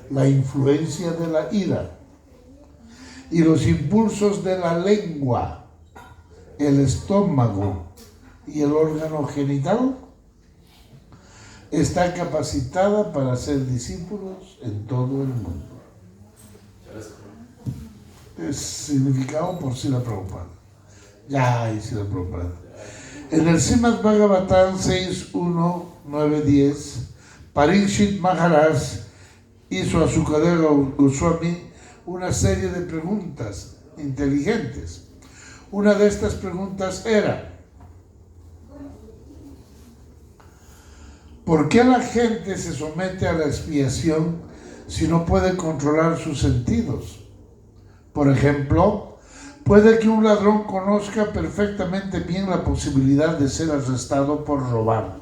la influencia de la ira y los impulsos de la lengua, el estómago y el órgano genital, está capacitada para ser discípulos en todo el mundo. Es significado por Srila Prabhupada. Srila Prabhupada. En el Srimad Bhagavatam 6.1, 9, 10, Parikshit Maharaj hizo a Sukadeva Goswami una serie de preguntas inteligentes. Una de estas preguntas era: ¿por qué la gente se somete a la expiación si no puede controlar sus sentidos? Por ejemplo, puede que un ladrón conozca perfectamente bien la posibilidad de ser arrestado por robar.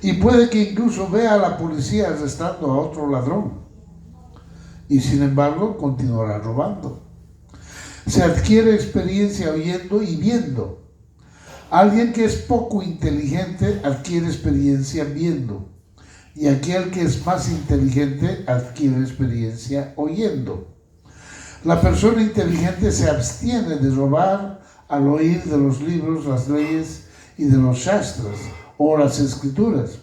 Y puede que incluso vea a la policía arrestando a otro ladrón. Y sin embargo, continuará robando. Se adquiere experiencia oyendo y viendo. Alguien que es poco inteligente adquiere experiencia viendo. Y aquel que es más inteligente adquiere experiencia oyendo. La persona inteligente se abstiene de robar al oír de los libros, las leyes y de los shastras o las escrituras,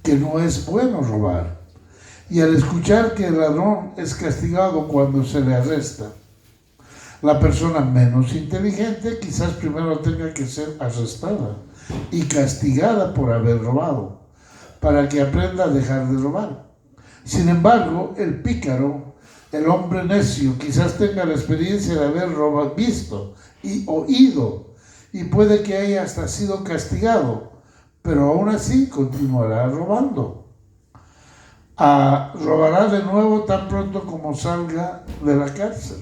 que no es bueno robar, y al escuchar que el ladrón es castigado cuando se le arresta. La persona menos inteligente quizás primero tenga que ser arrestada y castigada por haber robado, para que aprenda a dejar de robar. Sin embargo, el pícaro, el hombre necio, quizás tenga la experiencia de haber visto y oído, y puede que haya hasta sido castigado, pero aún así continuará robando. Robará de nuevo tan pronto como salga de la cárcel.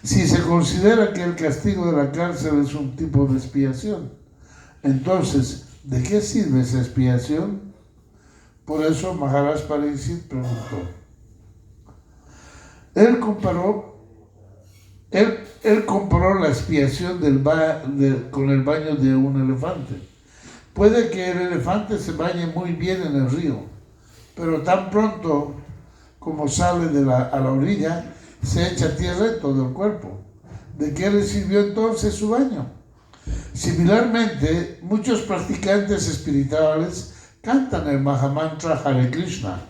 Si se considera que el castigo de la cárcel es un tipo de expiación, entonces, ¿de qué sirve esa expiación? Por eso Maharaj Pariksit preguntó. Él comparó la expiación con el baño de un elefante. Puede que el elefante se bañe muy bien en el río, pero tan pronto como sale a la orilla, se echa tierra en todo el cuerpo. ¿De qué le sirvió entonces su baño? Similarmente, muchos practicantes espirituales cantan el Mahamantra Hare Krishna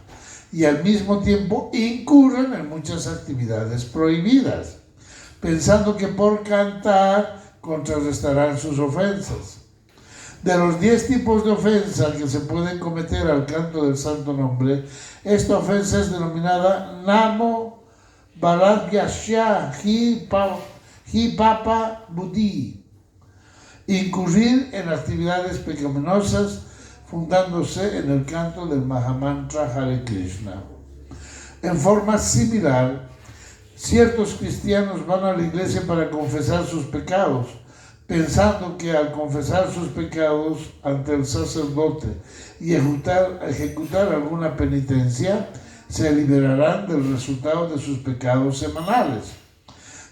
y al mismo tiempo incurren en muchas actividades prohibidas, pensando que por cantar contrarrestarán sus ofensas. De los 10 tipos de ofensa que se pueden cometer al canto del santo nombre, esta ofensa es denominada Namo Balagyasya Hi Papa Buddhi, incurrir en actividades pecaminosas fundándose en el canto del Mahamantra Hare Krishna. En forma similar, ciertos cristianos van a la iglesia para confesar sus pecados, pensando que al confesar sus pecados ante el sacerdote y ejecutar alguna penitencia, se liberarán del resultado de sus pecados semanales.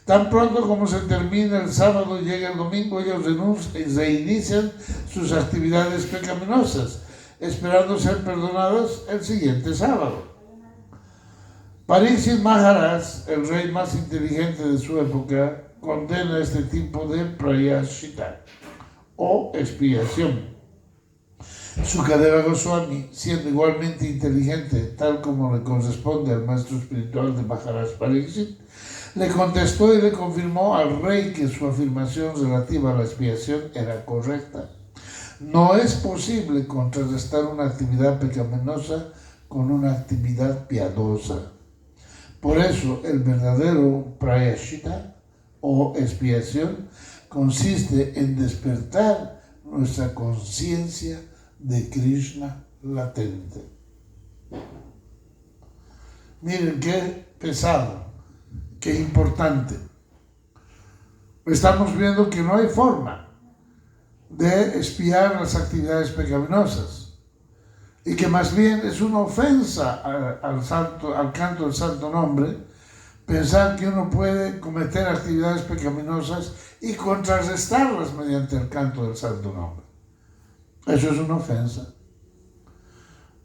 Tan pronto como se termina el sábado y llega el domingo, ellos reinician sus actividades pecaminosas, esperando ser perdonados el siguiente sábado. Pariksit Maharaj, el rey más inteligente de su época, condena este tipo de prayashita o expiación. Sukadeva Goswami, siendo igualmente inteligente, tal como le corresponde al maestro espiritual de Maharaj Pariksit, le contestó y le confirmó al rey que su afirmación relativa a la expiación era correcta. No es posible contrarrestar una actividad pecaminosa con una actividad piadosa. Por eso, el verdadero prayashita o expiación consiste en despertar nuestra conciencia de Krishna latente. Miren qué pesado, qué importante. Estamos viendo que no hay forma de expiar las actividades pecaminosas y que más bien es una ofensa al canto del santo nombre pensar que uno puede cometer actividades pecaminosas y contrarrestarlas mediante el canto del santo nombre. Eso es una ofensa.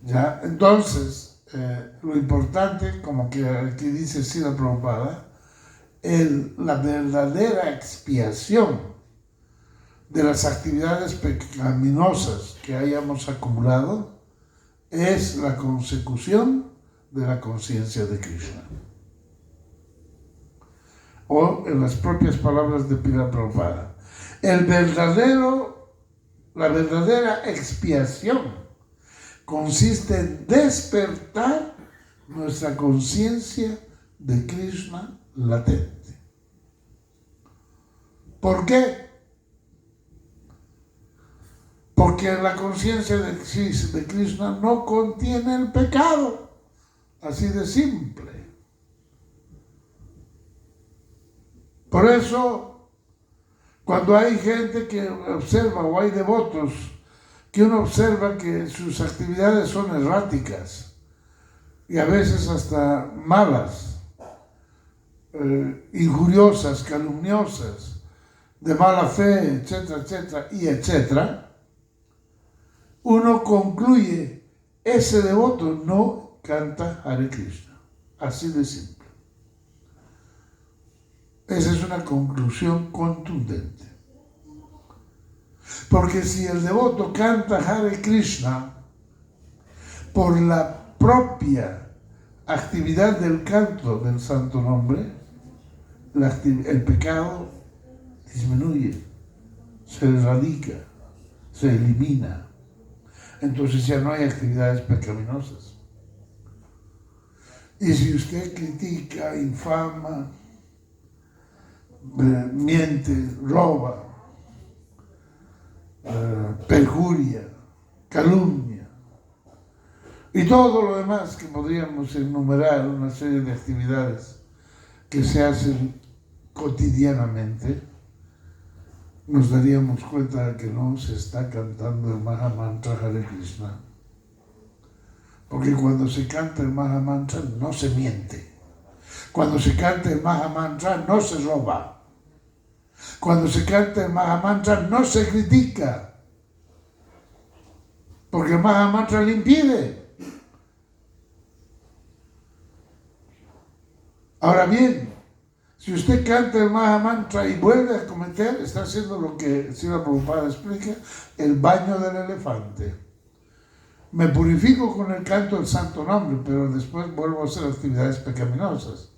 ¿Ya? Entonces, lo importante, como que aquí dice Srila Prabhupada, la verdadera expiación de las actividades pecaminosas que hayamos acumulado es la consecución de la conciencia de Krishna. O en las propias palabras de Srila Prabhupada, la verdadera expiación consiste en despertar nuestra conciencia de Krishna latente. ¿Por qué? Porque la conciencia de Krishna no contiene el pecado, así de simple. Por eso, cuando hay gente que observa o hay devotos que uno observa que sus actividades son erráticas y a veces hasta malas, injuriosas, calumniosas, de mala fe, etcétera, etcétera, y etcétera, uno concluye, ese devoto no canta Hare Krishna. Así de simple. Esa es una conclusión contundente. Porque si el devoto canta Hare Krishna por la propia actividad del canto del santo nombre, el pecado disminuye, se erradica, se elimina. Entonces ya no hay actividades pecaminosas. Y si usted critica, infama, miente, roba, perjuria, calumnia y todo lo demás que podríamos enumerar, una serie de actividades que se hacen cotidianamente, nos daríamos cuenta de que no se está cantando el Mahamantra Hare Krishna. Porque cuando se canta el Mahamantra no se miente. Cuando se canta el Mahamantra no se roba. Cuando se canta el Mahamantra no se critica. Porque el Mahamantra le impide. Ahora bien, si usted canta el Mahamantra y vuelve a cometer, está haciendo lo que Srila Prabhupada explica, el baño del elefante. Me purifico con el canto del santo nombre, pero después vuelvo a hacer actividades pecaminosas.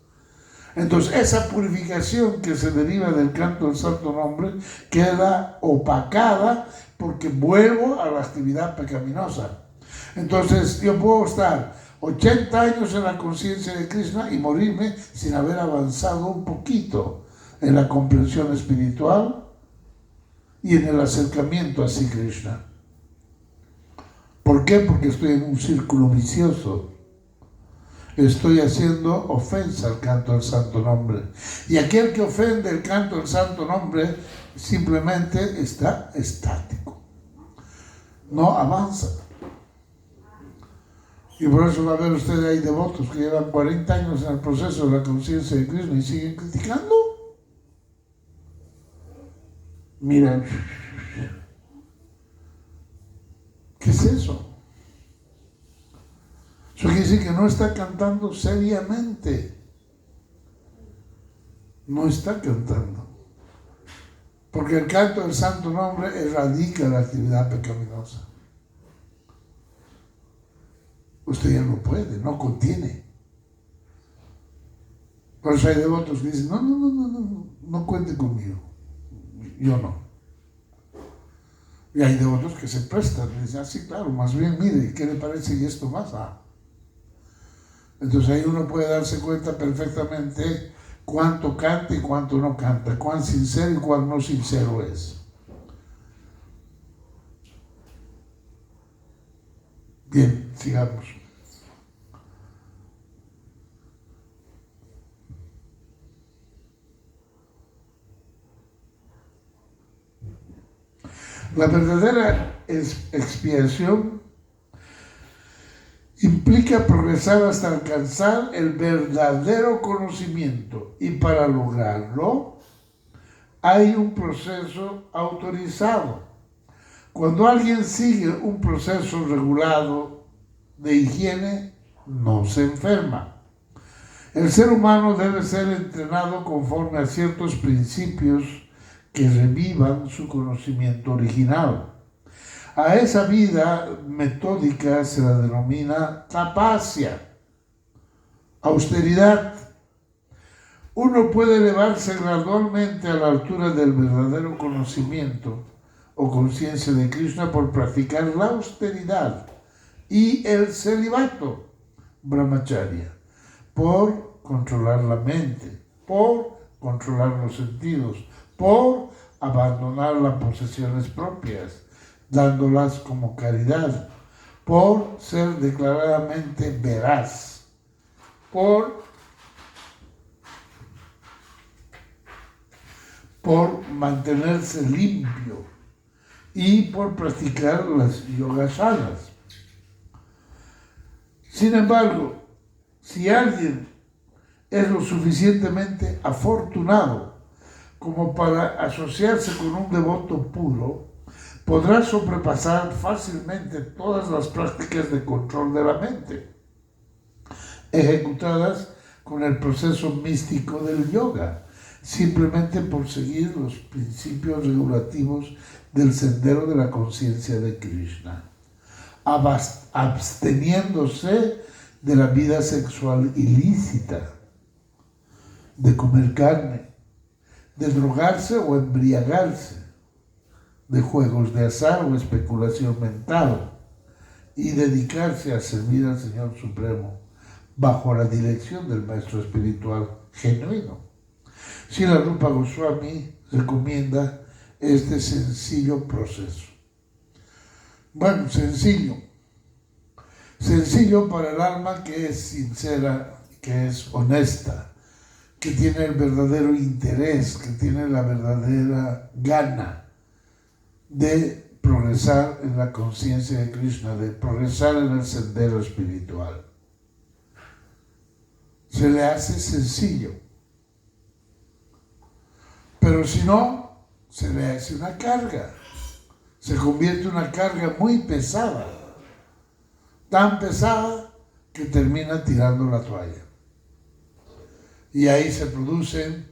Entonces, esa purificación que se deriva del canto del santo nombre queda opacada porque vuelvo a la actividad pecaminosa. Entonces, yo puedo estar 80 años en la conciencia de Krishna y morirme sin haber avanzado un poquito en la comprensión espiritual y en el acercamiento a Sri Krishna. ¿Por qué? Porque estoy en un círculo vicioso. Estoy haciendo ofensa al canto del santo nombre. Y aquel que ofende el canto del santo nombre simplemente está estático. No avanza. Y por eso va a ver usted ahí devotos que llevan 40 años en el proceso de la conciencia de Krishna y siguen criticando. Miren, ¿qué es eso? Eso quiere decir decir que no está cantando seriamente. No está cantando. Porque el canto del santo nombre erradica la actividad pecaminosa. Usted ya no puede, no contiene. Por eso hay devotos que dicen, no cuente conmigo. Yo no. Y hay devotos que se prestan y dicen, sí, claro, más bien, mire, ¿qué le parece y esto más? Entonces ahí uno puede darse cuenta perfectamente cuánto canta y cuánto no canta, cuán sincero y cuán no sincero es. Bien, sigamos. La verdadera expiación implica progresar hasta alcanzar el verdadero conocimiento, y para lograrlo hay un proceso autorizado. Cuando alguien sigue un proceso regulado de higiene, no se enferma. El ser humano debe ser entrenado conforme a ciertos principios que revivan su conocimiento original. A esa vida metódica se la denomina tapasya, austeridad. Uno puede elevarse gradualmente a la altura del verdadero conocimiento o conciencia de Krishna por practicar la austeridad y el celibato, brahmacharya, por controlar la mente, por controlar los sentidos, por abandonar las posesiones propias, dándolas como caridad, por ser declaradamente veraz, por mantenerse limpio y por practicar las yogasanas. Sin embargo, si alguien es lo suficientemente afortunado como para asociarse con un devoto puro, podrá sobrepasar fácilmente todas las prácticas de control de la mente, ejecutadas con el proceso místico del yoga, simplemente por seguir los principios regulativos del sendero de la conciencia de Krishna, absteniéndose de la vida sexual ilícita, de comer carne, de drogarse o embriagarse, de juegos de azar o especulación mental, y dedicarse a servir al Señor Supremo bajo la dirección del maestro espiritual genuino. Srila Rupa Goswami recomienda este sencillo proceso. Bueno, sencillo para el alma que es sincera, que es honesta, que tiene el verdadero interés, que tiene la verdadera gana de progresar en la conciencia de Krishna, de progresar en el sendero espiritual. Se le hace sencillo. Pero si no, se le hace una carga. Se convierte en una carga muy pesada. Tan pesada que termina tirando la toalla. Y ahí se producen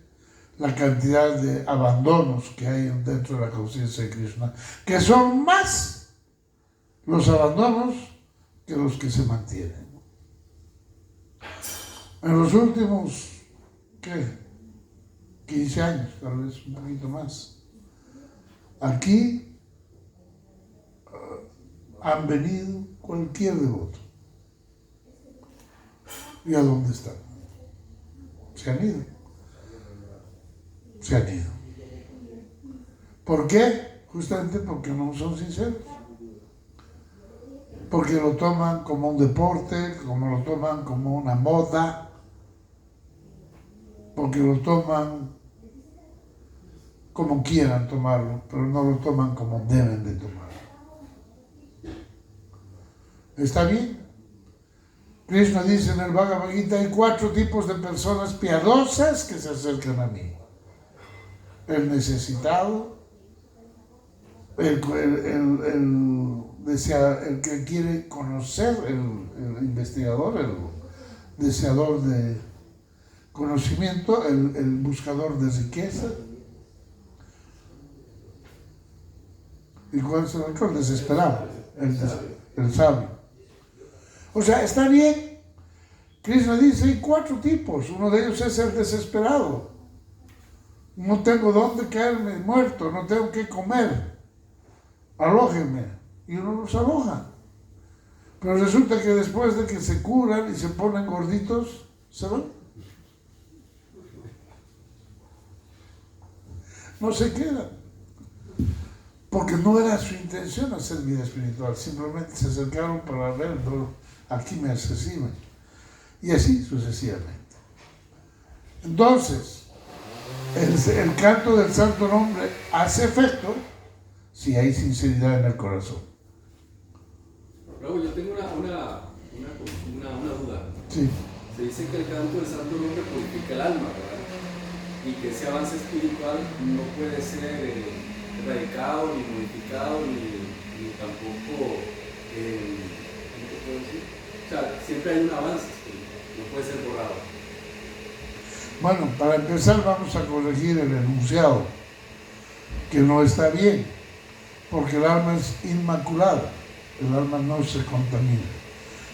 la cantidad de abandonos que hay dentro de la conciencia de Krishna, que son más los abandonos que los que se mantienen. En los últimos, 15 años, tal vez un poquito más, aquí han venido cualquier devoto. ¿Y a dónde están? Se han ido. ¿Por qué? Justamente porque no son sinceros. Porque lo toman como un deporte, como lo toman como una moda, porque lo toman como quieran tomarlo, pero no lo toman como deben de tomarlo. ¿Está bien? Krishna dice en el Bhagavad Gita, hay 4 tipos de personas piadosas que se acercan a mí. El necesitado, el que quiere conocer, el investigador, el deseador de conocimiento, el buscador de riqueza. ¿Y cuál es el otro? El desesperado, el sabio. O sea, está bien. Krishna dice, hay 4 tipos. Uno de ellos es el desesperado. No tengo dónde caerme muerto, no tengo qué comer. Alójenme. Y uno los aloja. Pero resulta que después de que se curan y se ponen gorditos, se van. No se quedan. Porque no era su intención hacer vida espiritual. Simplemente se acercaron para ver, aquí me asesinan. Y así sucesivamente. Entonces, el canto del santo nombre hace efecto si hay sinceridad en el corazón. Luego yo tengo una duda. Sí. Se dice que el canto del santo nombre purifica el alma, ¿verdad? Y que ese avance espiritual no puede ser erradicado, ni modificado, ni tampoco, ¿cómo te puedo decir? O sea, siempre hay un avance espiritual, no puede ser borrado. Bueno, para empezar vamos a corregir el enunciado, que no está bien, porque el alma es inmaculada, el alma no se contamina.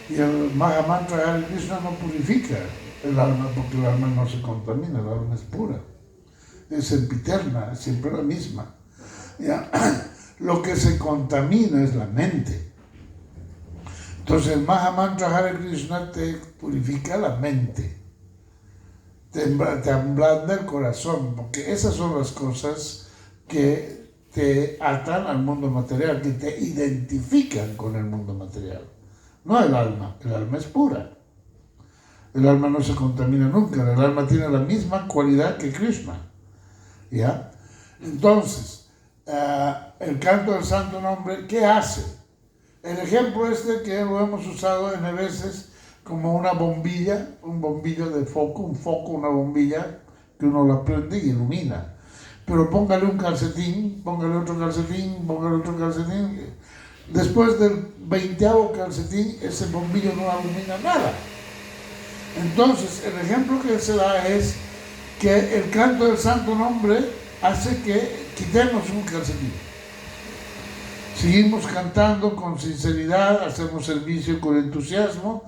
Y el Mahamantra Hare Krishna no purifica el alma, porque el alma no se contamina, el alma es pura, es sempiterna, es siempre la misma. ¿Ya? Lo que se contamina es la mente. Entonces el Mahamantra Hare Krishna te purifica la mente, te ablanda el corazón, porque esas son las cosas que te atan al mundo material, que te identifican con el mundo material. No el alma es pura. El alma no se contamina nunca, el alma tiene la misma cualidad que Krishna. ¿Ya? Entonces, el canto del santo nombre, ¿qué hace? El ejemplo que lo hemos usado N veces como una bombilla, un bombillo de foco, una bombilla que uno la prende y ilumina. Pero póngale un calcetín, póngale otro calcetín, póngale otro calcetín. Después del 20º calcetín, ese bombillo no ilumina nada. Entonces, el ejemplo que se da es que el canto del santo nombre hace que quitemos un calcetín. Seguimos cantando con sinceridad, hacemos servicio con entusiasmo,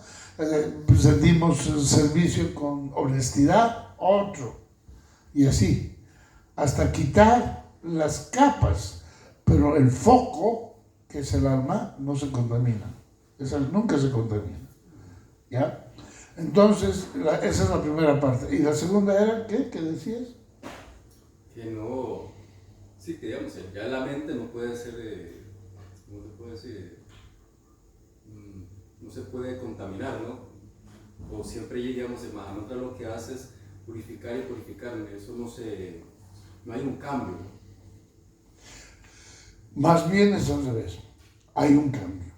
sentimos servicio con honestidad, otro, y así, hasta quitar las capas, pero el foco, que es el alma, no se contamina, nunca se contamina, ¿ya? Entonces, esa es la primera parte. Y la segunda era, ¿qué? ¿Qué decías? Que no, sí, que digamos, ya la mente no puede ser, ¿cómo se puede decir? No se puede contaminar, ¿no? O siempre llegamos, el Mahamantra lo que hace es purificar y purificar, eso no hay un cambio. Más bien es al revés, hay un cambio.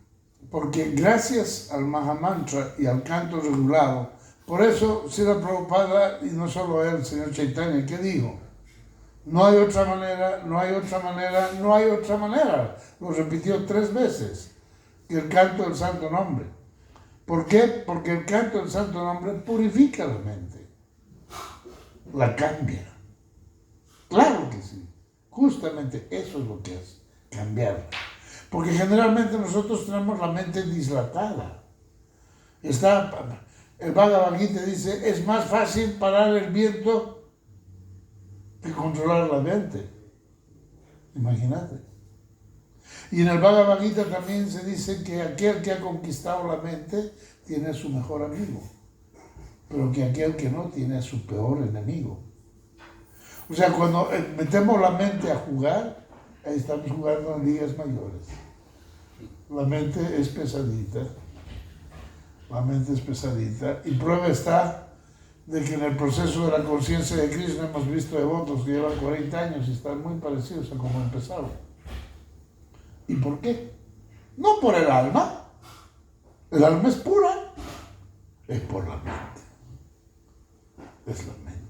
Porque gracias al Mahamantra y al canto regulado, por eso Srila Prabhupada, y no solo él, el señor Chaitanya, ¿qué dijo? No hay otra manera, no hay otra manera, no hay otra manera. Lo repitió 3 veces, que el canto del santo nombre. ¿Por qué? Porque el canto del santo nombre purifica la mente, la cambia. Claro que sí, justamente eso es lo que hace, cambiarla. Porque generalmente nosotros tenemos la mente dislatada. El Bhagavad Gita dice, es más fácil parar el viento que controlar la mente. Imagínate. Y en el Bhagavad Gita también se dice que aquel que ha conquistado la mente tiene a su mejor amigo, pero que aquel que no tiene a su peor enemigo. O sea, cuando metemos la mente a jugar, ahí estamos jugando en ligas mayores. La mente es pesadita. La mente es pesadita. Y prueba está de que en el proceso de la conciencia de Krishna hemos visto devotos que llevan 40 años y están muy parecidos a como empezaron. ¿Y por qué? No por el alma. El alma es pura. Es por la mente. Es la mente.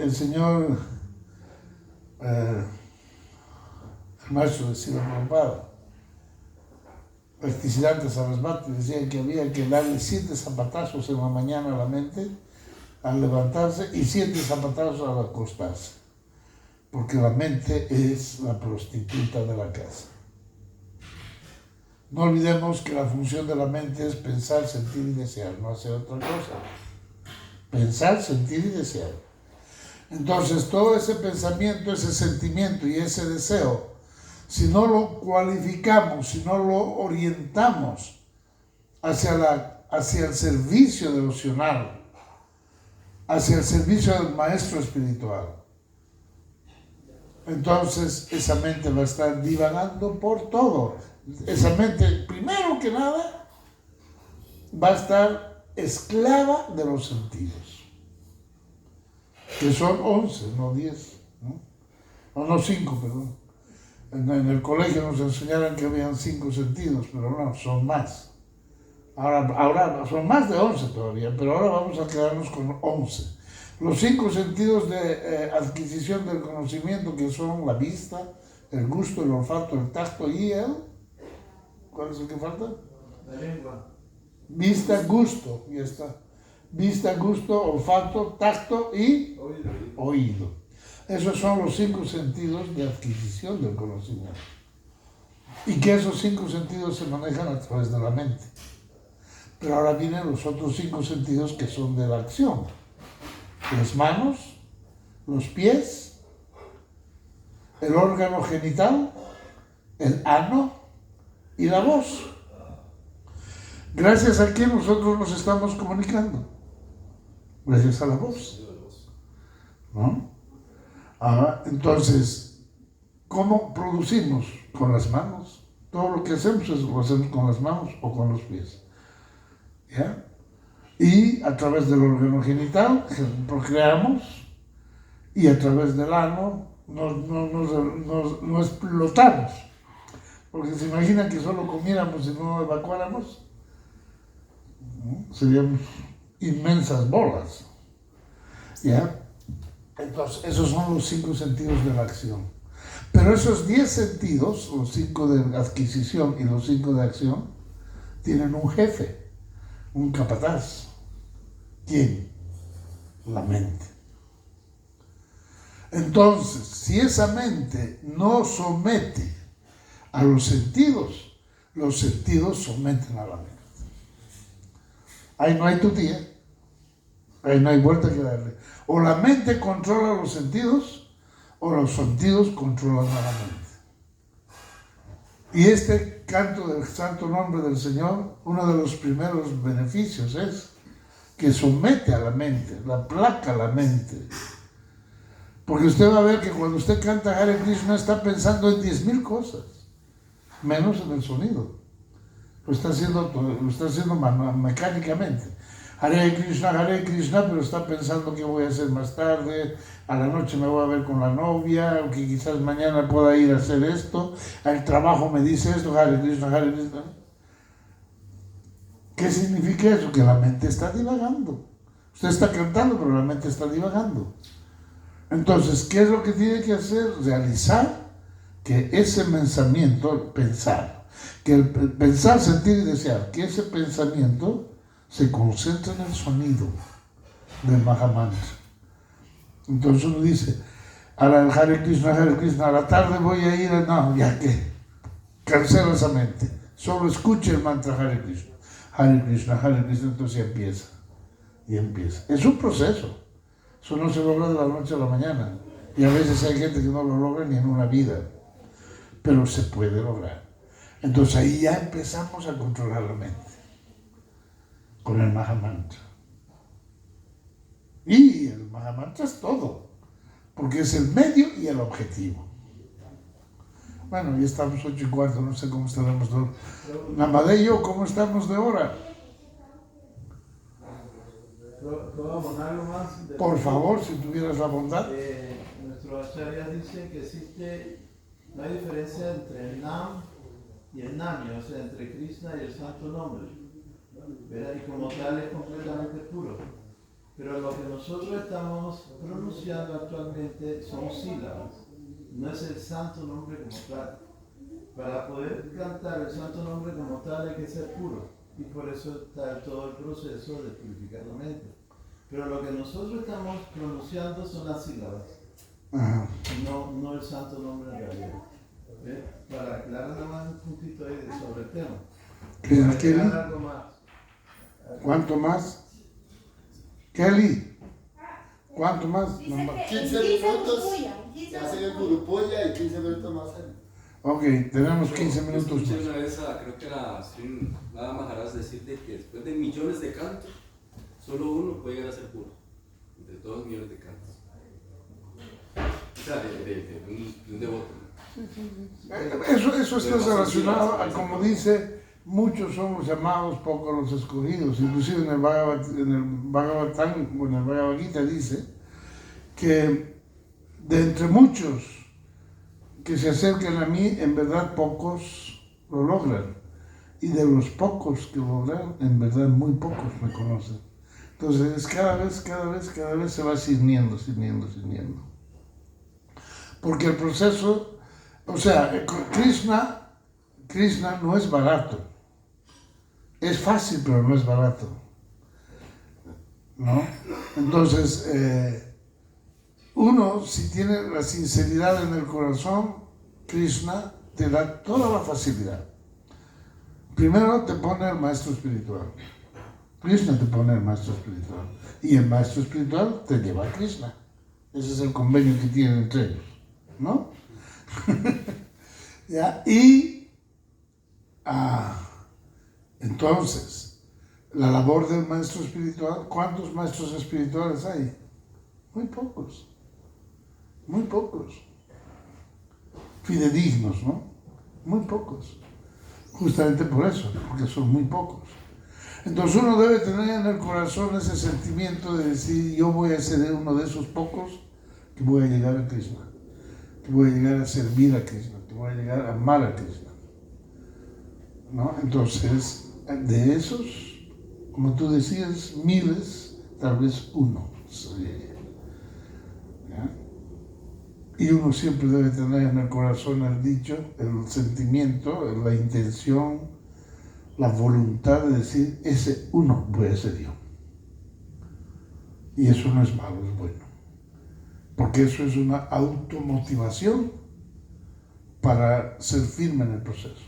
El señor el maestro de Srila Prabhupada, Bhaktisiddhanta Sarasvati, decía que había que darle 7 zapatazos en la mañana a la mente al levantarse y 7 zapatazos al acostarse, porque la mente es la prostituta de la casa. No olvidemos que la función de la mente es pensar, sentir y desear, no hacer otra cosa. Pensar, sentir y desear. Entonces, todo ese pensamiento, ese sentimiento y ese deseo, si no lo cualificamos, si no lo orientamos hacia el servicio devocional, hacia el servicio del maestro espiritual, entonces esa mente va a estar divagando por todo. Esa mente, primero que nada, va a estar esclava de los sentidos, que son 11, no 10, ¿no? O no 5, perdón. En el colegio nos enseñaron que habían 5 sentidos, pero no, son más. Ahora son más de 11 todavía, pero ahora vamos a quedarnos con 11. Los 5 sentidos de adquisición del conocimiento, que son la vista, el gusto, el olfato, el tacto y el... ¿Cuál es el que falta? La lengua. Vista, gusto, ya está. Vista, gusto, olfato, tacto y oído. Esos son los 5 sentidos de adquisición del conocimiento. Y que esos 5 sentidos se manejan a través de la mente. Pero ahora vienen los otros 5 sentidos que son de la acción. Las manos, los pies, el órgano genital, el ano y la voz. Gracias a que nosotros nos estamos comunicando. Gracias a la voz, ¿no? Entonces, ¿cómo producimos? Con las manos. Todo lo que hacemos lo hacemos con las manos o con los pies. ¿Ya? Y a través del órgano genital procreamos y a través del ano nos explotamos. Porque se imaginan que solo comiéramos y no evacuáramos, ¿no? Seríamos inmensas bolas. ¿Ya? Entonces, esos son los 5 sentidos de la acción. Pero esos 10 sentidos, los 5 de adquisición y los 5 de acción, tienen un jefe, un capataz. ¿Quién? La mente. Entonces, si esa mente no somete a los sentidos someten a la mente. Ahí no hay tutía, ahí no hay vuelta que darle. O la mente controla los sentidos, o los sentidos controlan a la mente. Y este canto del santo nombre del Señor, uno de los primeros beneficios es que somete a la mente, la aplaca la mente. Porque usted va a ver que cuando usted canta Hare Krishna está pensando en 10,000 cosas, menos en el sonido. Lo está haciendo mecánicamente. Hare Krishna, pero está pensando qué voy a hacer más tarde, a la noche me voy a ver con la novia, o que quizás mañana pueda ir a hacer esto, el trabajo me dice esto, Hare Krishna, Hare Krishna. ¿Qué significa eso? Que la mente está divagando. Usted está cantando, pero la mente está divagando. Entonces, ¿qué es lo que tiene que hacer? Realizar que ese pensamiento, pensar, que el pensar, sentir y desear, que ese pensamiento se concentra en el sonido del Mahamantra. Entonces uno dice, a la Hare Krishna, a la tarde voy a ir, no, ya que, cancela esa mente, solo escuche el mantra Hare Krishna, entonces ya empieza, y empieza. Es un proceso, eso no se logra de la noche a la mañana, y a veces hay gente que no lo logra ni en una vida, pero se puede lograr. Entonces ahí ya empezamos a controlar la mente, con el Mahamantra. Y el Mahamantra es todo, porque es el medio y el objetivo. Bueno, ya estamos 8:15, no sé cómo estaremos de hora. Namade y yo, ¿cómo estamos de hora? ¿Puedo algo más? Por favor, si tuvieras la bondad. Nuestros acharyas dicen que no hay diferencia entre el Nam y el Nami, o sea, entre Krishna y el santo nombre, ¿verdad? Y como tal es completamente puro. Pero lo que nosotros estamos pronunciando actualmente son sílabas. no es el santo nombre como tal. Para poder cantar el santo nombre como tal hay que ser puro. Y por eso está todo el proceso de purificar la mente. Pero lo que nosotros estamos pronunciando son las sílabas. Ajá. No el santo nombre en realidad. ¿Ve? Para aclarar nada más un puntito ahí sobre el tema. Para agregar algo más. ¿Cuánto más? Kelly, ¿cuánto más? Dice No, que 15 en minutos. Gurupoya, Ya sería el Gurupoya y 15 minutos más. ok, tenemos 15 Yo minutos escuché más. una vez creo que era nada más harás decirte que después de millones de cantos, solo uno puede llegar a ser puro. De todos millones de cantos. O sea, de un devoto. Eso está relacionado a, como dice, muchos somos llamados, pocos los escogidos. Inclusive en el Bhagavatam o en el Bhagavad Gita dice que de entre muchos que se acercan a mí, en verdad pocos lo logran. Y de los pocos que lo logran, en verdad muy pocos me conocen. Entonces cada vez se va cirniendo. Porque el proceso, o sea, Krishna no es barato. Es fácil, pero no es barato. ¿No? Entonces, uno, si tiene la sinceridad en el corazón, Krishna te da toda la facilidad. Primero te pone el maestro espiritual. Krishna te pone el maestro espiritual. Y el maestro espiritual te lleva a Krishna. Ese es el convenio que tienen entre ellos. ¿No? ¿Ya? Y entonces, la labor del maestro espiritual, ¿cuántos maestros espirituales hay? Muy pocos. Fidedignos, ¿no? Muy pocos. Justamente por eso, porque son muy pocos. Entonces uno debe tener en el corazón ese sentimiento de decir, yo voy a ser uno de esos pocos que voy a llegar a Krishna, que voy a llegar a servir a Krishna, que voy a llegar a amar a Krishna, ¿no? Entonces, de esos, como tú decías, miles, tal vez uno sería. ¿Ya? Y uno siempre debe tener en el corazón el dicho, el sentimiento, la intención, la voluntad de decir, ese uno voy a ser yo. Y eso no es malo, es bueno. Porque eso es una automotivación para ser firme en el proceso.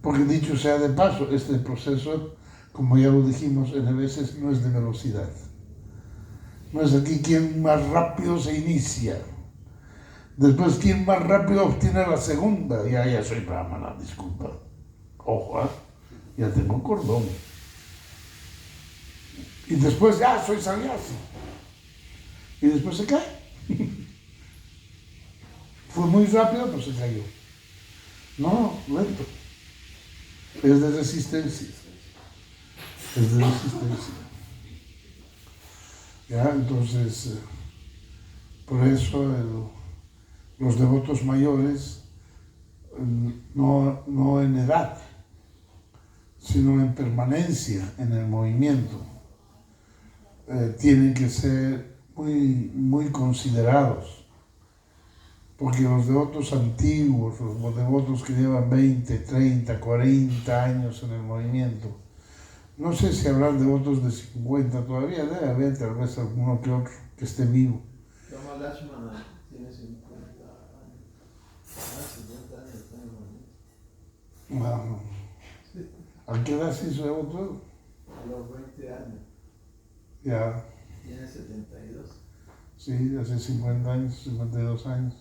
Porque dicho sea de paso, este proceso, como ya lo dijimos en veces, no es de velocidad. No es aquí quien más rápido se inicia. Después, quien más rápido obtiene la segunda. Ya soy brahmana, disculpa. Ojo, ya tengo cordón. Y después ya soy sannyasi. Y después se cae. Fue muy rápido, pero se cayó. No, lento. Es de resistencia. Ya, entonces, por eso los devotos mayores, no en edad, sino en permanencia en el movimiento, tienen que ser muy considerados, porque los devotos antiguos, los devotos que llevan 20, 30, 40 años en el movimiento, no sé si habrán devotos de 50 todavía, debe haber tal vez alguno que otro que esté vivo. Rama Lakshmana tiene 50 años. 50 años está en el movimiento. ¿A qué edad se hizo devoto? A los 20 años. Ya. Tiene 72. Sí, hace 50 años, 52 años.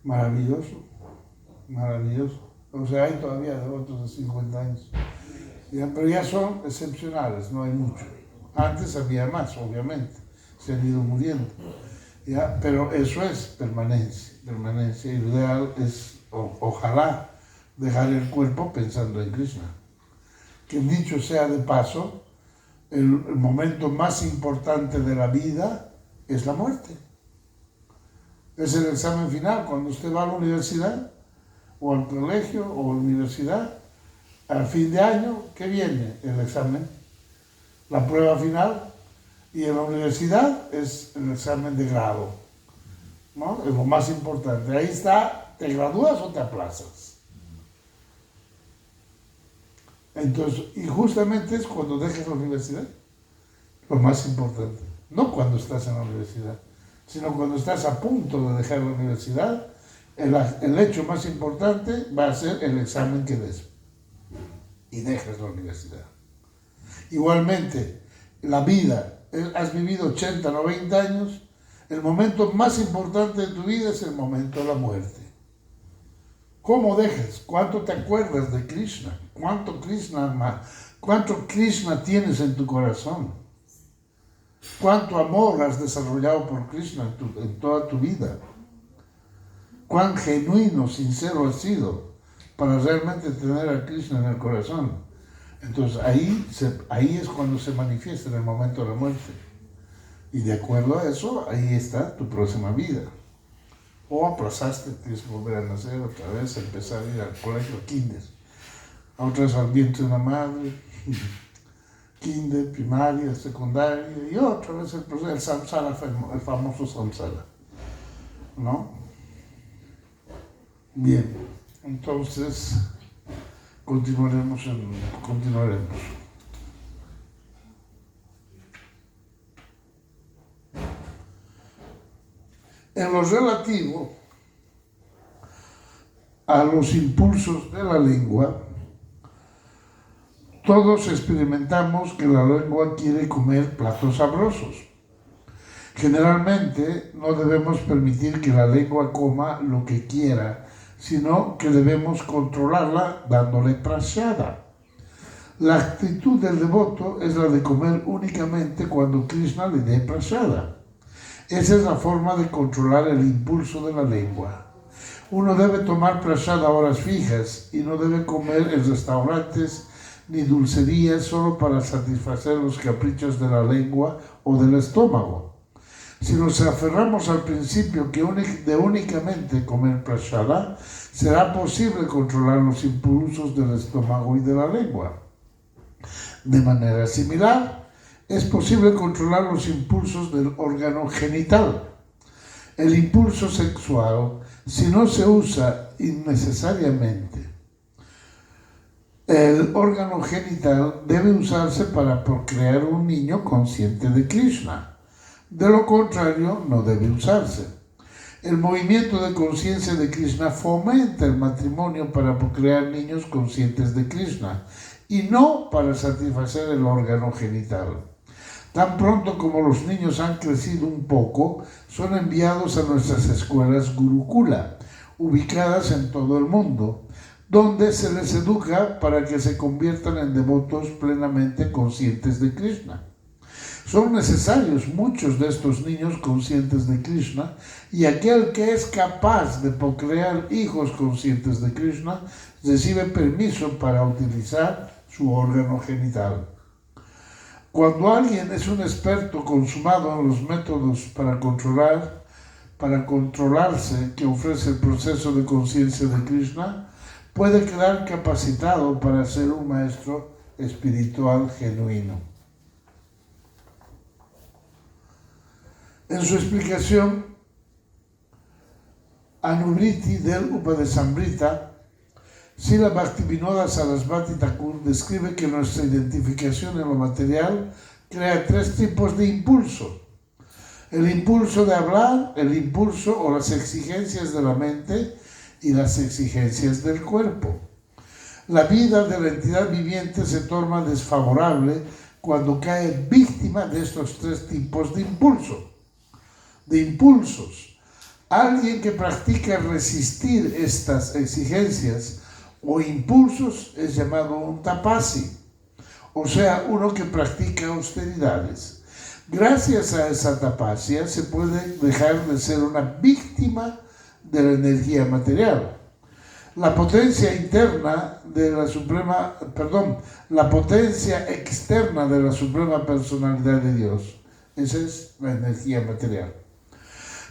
Maravilloso. O sea, hay todavía devotos de 50 años. Ya, pero ya son excepcionales, no hay mucho. Antes había más, obviamente. Se han ido muriendo. Ya, pero eso es permanencia. Y lo ideal es, ojalá, dejar el cuerpo pensando en Krishna. Que dicho sea de paso, el momento más importante de la vida es la muerte. Es el examen final. Cuando usted va a la universidad, o al colegio, o a la universidad, al fin de año, ¿qué viene? El examen, la prueba final, y en la universidad es el examen de grado. ¿no? Es lo más importante. Ahí está, ¿te gradúas o te aplazas? Entonces, y justamente es cuando dejes la universidad, lo más importante. No cuando estás en la universidad, sino cuando estás a punto de dejar la universidad, el hecho más importante va a ser el examen que des y dejas la universidad. Igualmente, la vida, has vivido 80, 90 años, el momento más importante de tu vida es el momento de la muerte. ¿Cómo dejas? ¿Cuánto te acuerdas de Krishna? ¿Cuánto Krishna tienes en tu corazón? ¿Cuánto amor has desarrollado por Krishna en toda tu vida? ¿Cuán genuino, sincero has sido para realmente tener a Krishna en el corazón? Entonces ahí es cuando se manifiesta en el momento de la muerte. Y de acuerdo a eso, ahí está tu próxima vida. O aplazaste, tienes que volver a nacer otra vez, empezar a ir al colegio, kinder. A otra vez al vientre de una madre, kinder, primaria, secundaria, y otra vez el proceso, el samsara, el famoso samsara. ¿No? Bien, entonces continuaremos. En lo relativo a los impulsos de la lengua, todos experimentamos que la lengua quiere comer platos sabrosos. Generalmente no debemos permitir que la lengua coma lo que quiera, sino que debemos controlarla dándole prasada. La actitud del devoto es la de comer únicamente cuando Krishna le dé prasada. Esa es la forma de controlar el impulso de la lengua. Uno debe tomar prasada a horas fijas y no debe comer en restaurantes ni dulcerías solo para satisfacer los caprichos de la lengua o del estómago. Si nos aferramos al principio de únicamente comer prasada, será posible controlar los impulsos del estómago y de la lengua. De manera similar, es posible controlar los impulsos del órgano genital. El impulso sexual, si no se usa innecesariamente, el órgano genital debe usarse para procrear un niño consciente de Krishna. De lo contrario, no debe usarse. El movimiento de conciencia de Krishna fomenta el matrimonio para procrear niños conscientes de Krishna y no para satisfacer el órgano genital. Tan pronto como los niños han crecido un poco, son enviados a nuestras escuelas Gurukula, ubicadas en todo el mundo, donde se les educa para que se conviertan en devotos plenamente conscientes de Krishna. Son necesarios muchos de estos niños conscientes de Krishna, y aquel que es capaz de procrear hijos conscientes de Krishna recibe permiso para utilizar su órgano genital. Cuando alguien es un experto consumado en los métodos para controlarse que ofrece el proceso de conciencia de Krishna, puede quedar capacitado para ser un maestro espiritual genuino. En su explicación, Anuvriti del Upadesamrita, Srila Bhaktivinoda Sarasvati Thakur describe que nuestra identificación en lo material crea tres tipos de impulso. El impulso de hablar, el impulso o las exigencias de la mente y las exigencias del cuerpo. La vida de la entidad viviente se torna desfavorable cuando cae víctima de estos tres tipos de impulsos. Alguien que practica resistir estas exigencias o impulsos es llamado un tapasi, o sea, uno que practica austeridades. Gracias a esa tapasya se puede dejar de ser una víctima de la energía material. La potencia externa de la Suprema Personalidad de Dios. Esa es la energía material.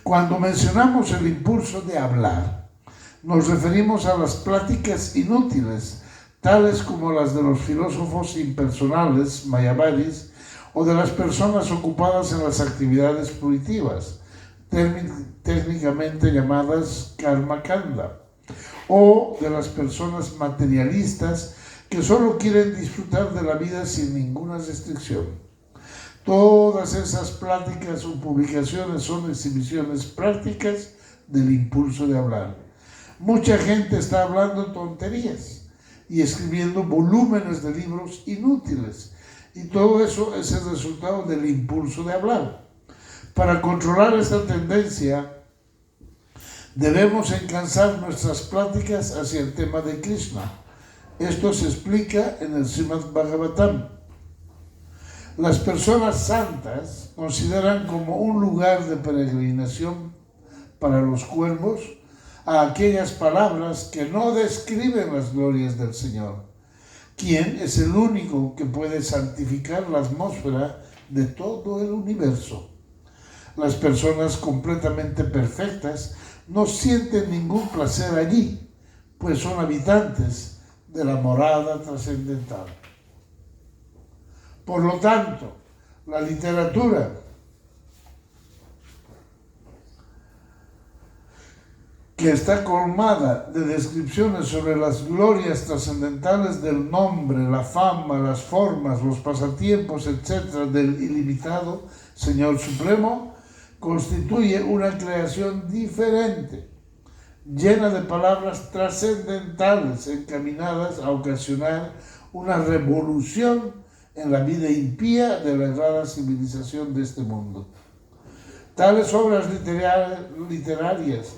Cuando mencionamos el impulso de hablar, nos referimos a las pláticas inútiles, tales como las de los filósofos impersonales, mayavadis, o de las personas ocupadas en las actividades punitivas, técnicamente llamadas karma kanda, o de las personas materialistas que solo quieren disfrutar de la vida sin ninguna restricción. Todas esas pláticas o publicaciones son exhibiciones prácticas del impulso de hablar. Mucha gente está hablando tonterías y escribiendo volúmenes de libros inútiles, y todo eso es el resultado del impulso de hablar. Para controlar esta tendencia, debemos encauzar nuestras pláticas hacia el tema de Krishna. Esto se explica en el Srimad Bhagavatam. Las personas santas consideran como un lugar de peregrinación para los cuervos a aquellas palabras que no describen las glorias del Señor, quien es el único que puede santificar la atmósfera de todo el universo. Las personas completamente perfectas no sienten ningún placer allí, pues son habitantes de la morada trascendental. Por lo tanto, la literatura que está colmada de descripciones sobre las glorias trascendentales del nombre, la fama, las formas, los pasatiempos, etc., del ilimitado Señor Supremo, constituye una creación diferente, llena de palabras trascendentales encaminadas a ocasionar una revolución en la vida impía de la errada civilización de este mundo. Tales obras literarias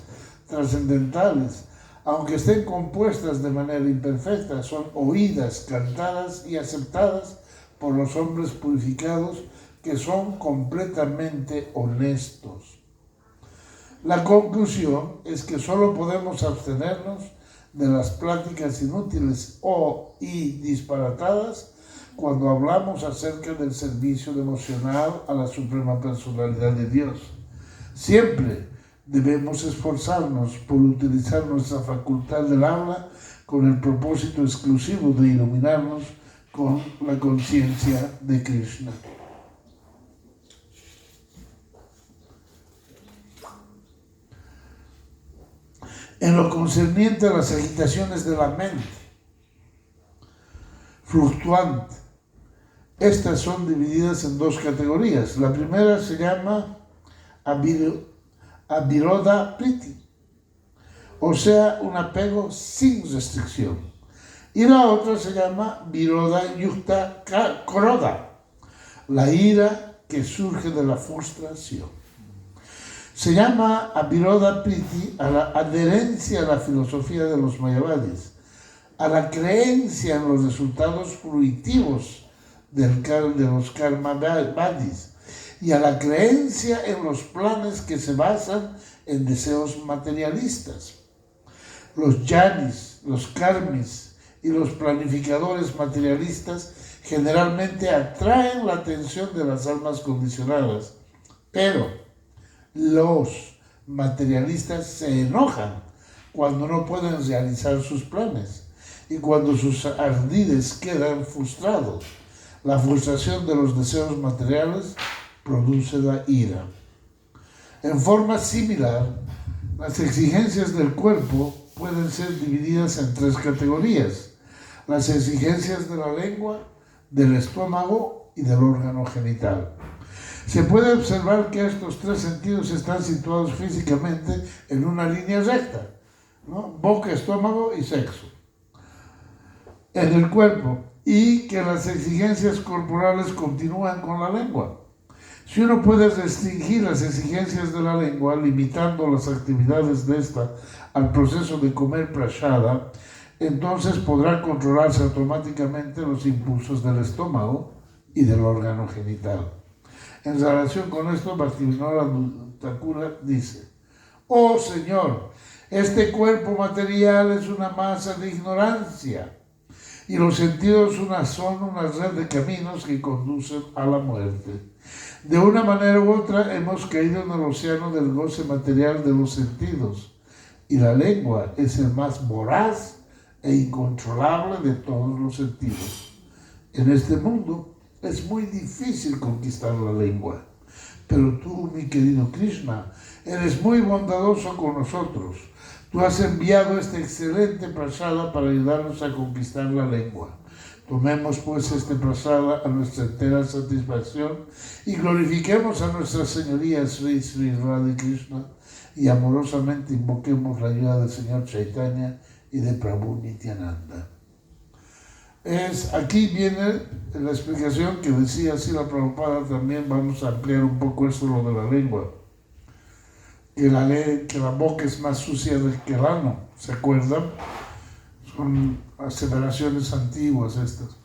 trascendentales, aunque estén compuestas de manera imperfecta, son oídas, cantadas y aceptadas por los hombres purificados que son completamente honestos. La conclusión es que solo podemos abstenernos de las pláticas inútiles y disparatadas cuando hablamos acerca del servicio devocional a la Suprema Personalidad de Dios. Siempre debemos esforzarnos por utilizar nuestra facultad del habla con el propósito exclusivo de iluminarnos con la conciencia de Krishna. En lo concerniente a las agitaciones de la mente fluctuante, estas son divididas en dos categorías. La primera se llama Aviroda Priti, o sea, un apego sin restricción. Y la otra se llama Viroda Yukta Koroda, la ira que surge de la frustración. Se llama Aviroda Priti a la adherencia a la filosofía de los Mayavadis, a la creencia en los resultados fruitivos de los Karmavadis y a la creencia en los planes que se basan en deseos materialistas. Los yanis, los karmis y los planificadores materialistas generalmente atraen la atención de las almas condicionadas, pero los materialistas se enojan cuando no pueden realizar sus planes y cuando sus ardides quedan frustrados. La frustración de los deseos materiales produce la ira. En forma similar, las exigencias del cuerpo pueden ser divididas en tres categorías: las exigencias de la lengua, del estómago y del órgano genital. Se puede observar que estos tres sentidos están situados físicamente en una línea recta, ¿no? Boca, estómago y sexo, en el cuerpo, y que las exigencias corporales continúan con la lengua. Si uno puede restringir las exigencias de la lengua, limitando las actividades de esta al proceso de comer prashada, entonces podrá controlarse automáticamente los impulsos del estómago y del órgano genital. En relación con esto, Bhaktivinoda Thakura dice: «Oh Señor, este cuerpo material es una masa de ignorancia y los sentidos son una red de caminos que conducen a la muerte. De una manera u otra hemos caído en el océano del goce material de los sentidos, y la lengua es el más voraz e incontrolable de todos los sentidos. En este mundo es muy difícil conquistar la lengua, pero tú, mi querido Krishna, eres muy bondadoso con nosotros. Tú has enviado esta excelente prasada para ayudarnos a conquistar la lengua. Tomemos pues este prasada a nuestra entera satisfacción y glorifiquemos a nuestra señoría Sri Sri Radha Krishna y amorosamente invoquemos la ayuda del Señor Chaitanya y de Prabhu Nityananda. Aquí viene la explicación que decía Srila Prabhupada. También vamos a ampliar un poco esto, lo de la lengua. Que la boca es más sucia que el ano, ¿se acuerdan? Son aseveraciones antiguas estas.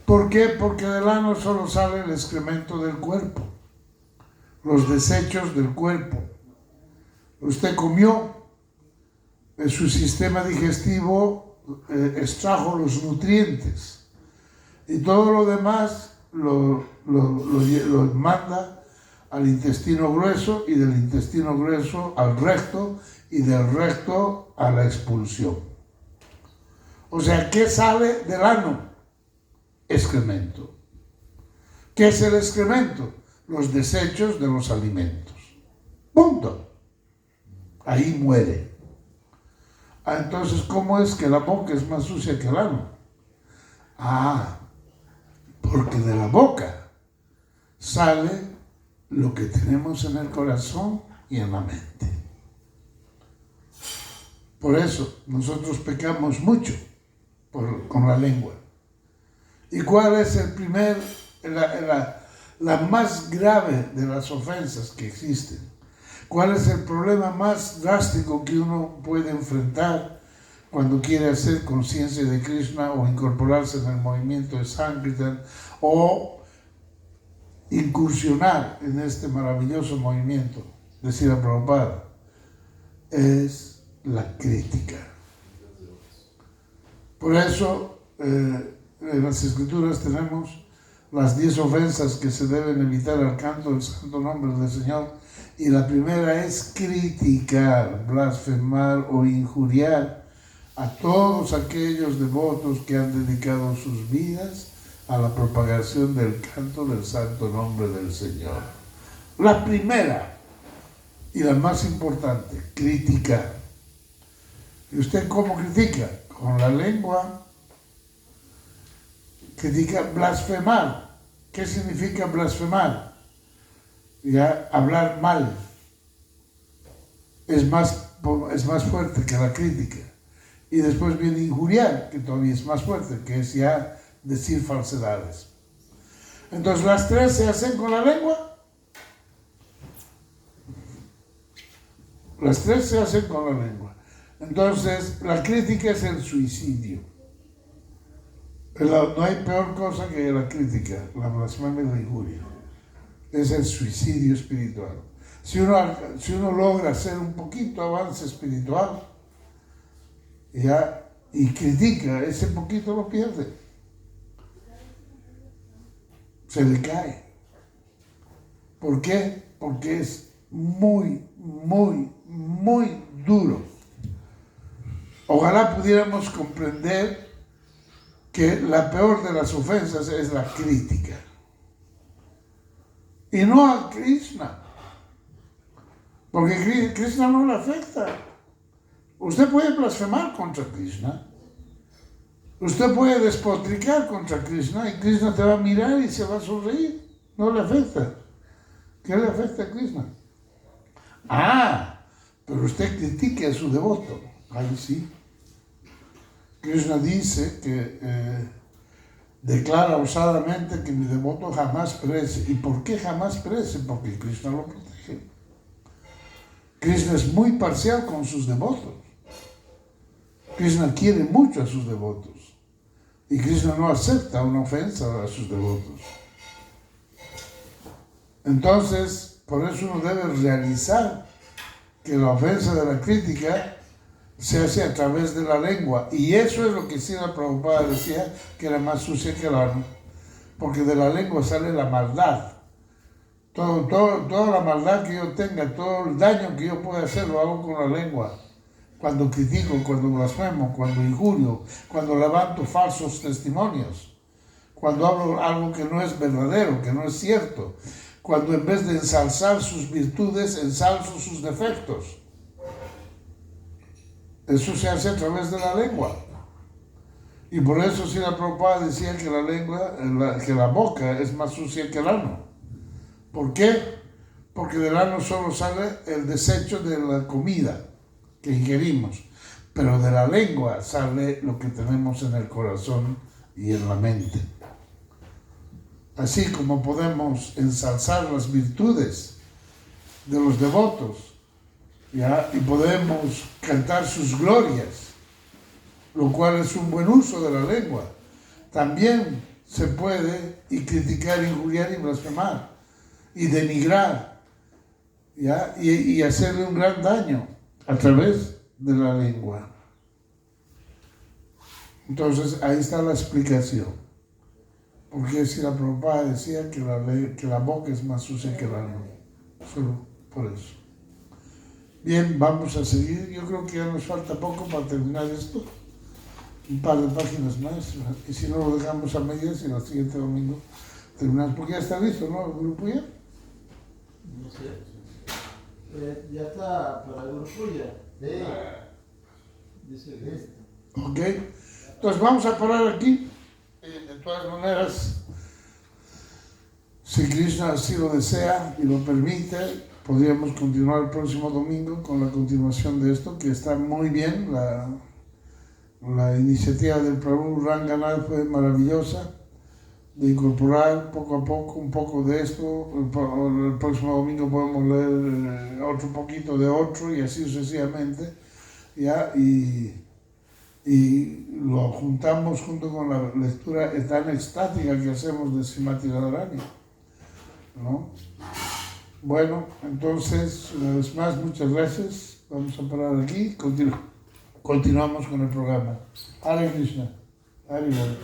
¿Por qué? Porque del ano solo sale el excremento del cuerpo, los desechos del cuerpo. Usted comió, su sistema digestivo extrajo los nutrientes y todo lo demás lo manda al intestino grueso y del intestino grueso al recto y del recto a la expulsión. O sea, ¿qué sale del ano? Excremento. ¿Qué es el excremento? Los desechos de los alimentos. Punto. Ahí muere. Entonces, ¿cómo es que la boca es más sucia que el ano? Porque de la boca sale lo que tenemos en el corazón y en la mente. Por eso nosotros pecamos mucho con la lengua. ¿Y cuál es la más grave de las ofensas que existen? ¿Cuál es el problema más drástico que uno puede enfrentar cuando quiere hacer conciencia de Krishna o incorporarse en el movimiento de Sankirtan o incursionar en este maravilloso movimiento de Srila Prabhupada? Es la crítica. Por eso en las escrituras tenemos las 10 ofensas que se deben evitar al canto del santo nombre del Señor, y la primera es criticar, blasfemar o injuriar a todos aquellos devotos que han dedicado sus vidas a la propagación del canto del santo nombre del Señor. La primera y la más importante, criticar. ¿Y usted cómo critica? Con la lengua. Critica, blasfemar. ¿Qué significa blasfemar? Ya, hablar mal es más fuerte que la crítica. Y después viene injuriar, que todavía es más fuerte, que es ya decir falsedades. Entonces, las tres se hacen con la lengua. Las tres se hacen con la lengua. Entonces, la crítica es el suicidio. No hay peor cosa que la crítica, la blasfemia y la injuria. Es el suicidio espiritual. Si uno logra hacer un poquito avance espiritual y critica, ese poquito lo pierde. Se le cae. ¿Por qué? Porque es muy, muy, muy duro. Ojalá pudiéramos comprender que la peor de las ofensas es la crítica. Y no a Krishna. Porque Krishna no le afecta. Usted puede blasfemar contra Krishna. Usted puede despotricar contra Krishna y Krishna te va a mirar y se va a sonreír. No le afecta. ¿Qué le afecta a Krishna? Pero usted critique a su devoto. Ahí sí. Krishna dice que declara osadamente que mi devoto jamás perece. ¿Y por qué jamás perece? Porque Krishna lo protege. Krishna es muy parcial con sus devotos. Krishna quiere mucho a sus devotos. Y Krishna no acepta una ofensa a sus devotos. Entonces, por eso uno debe realizar que la ofensa de la crítica se hace a través de la lengua. Y eso es lo que Srila Prabhupada decía, que era más sucia que el ano. Porque de la lengua sale la maldad. Toda la maldad que yo tenga, todo el daño que yo pueda hacer, lo hago con la lengua. Cuando critico, cuando blasfemo, cuando injurio, cuando levanto falsos testimonios, cuando hablo algo que no es verdadero, que no es cierto, cuando en vez de ensalzar sus virtudes, ensalzo sus defectos. Eso se hace a través de la lengua. Y por eso Srila Prabhupada decía que que la boca es más sucia que el ano. ¿Por qué? Porque del ano solo sale el desecho de la comida que ingerimos, pero de la lengua sale lo que tenemos en el corazón y en la mente. Así como podemos ensalzar las virtudes de los devotos, ¿ya? Y podemos cantar sus glorias, lo cual es un buen uso de la lengua. También se puede criticar, injuriar y blasfemar, y denigrar, ¿ya? Y hacerle un gran daño a través de la lengua. Entonces ahí está la explicación. Porque si la Prabhupada decía que la boca es más sucia que el ano. Solo por eso. Bien, vamos a seguir. Yo creo que ya nos falta poco para terminar esto. Un par de páginas más. Y si no, lo dejamos a medias y el siguiente domingo terminamos. Porque ya está listo, ¿no? ¿El grupo ya? No sé. Ya está para el grupo ya. Sí. Dice que Ok. Entonces vamos a parar aquí. De todas maneras, si Krishna así lo desea y lo permite, podríamos continuar el próximo domingo con la continuación de esto, que está muy bien. La iniciativa del Prabhu Ranganath fue maravillosa, de incorporar poco a poco un poco de esto. El próximo domingo podemos leer otro poquito de otro y así sucesivamente, ¿ya? Y lo juntamos junto con la lectura tan extática que hacemos de Srimati Radharani, ¿no? Bueno, entonces, una vez más, muchas gracias. Vamos a parar aquí. Continuamos con el programa. Hare Krishna. Hare Bol.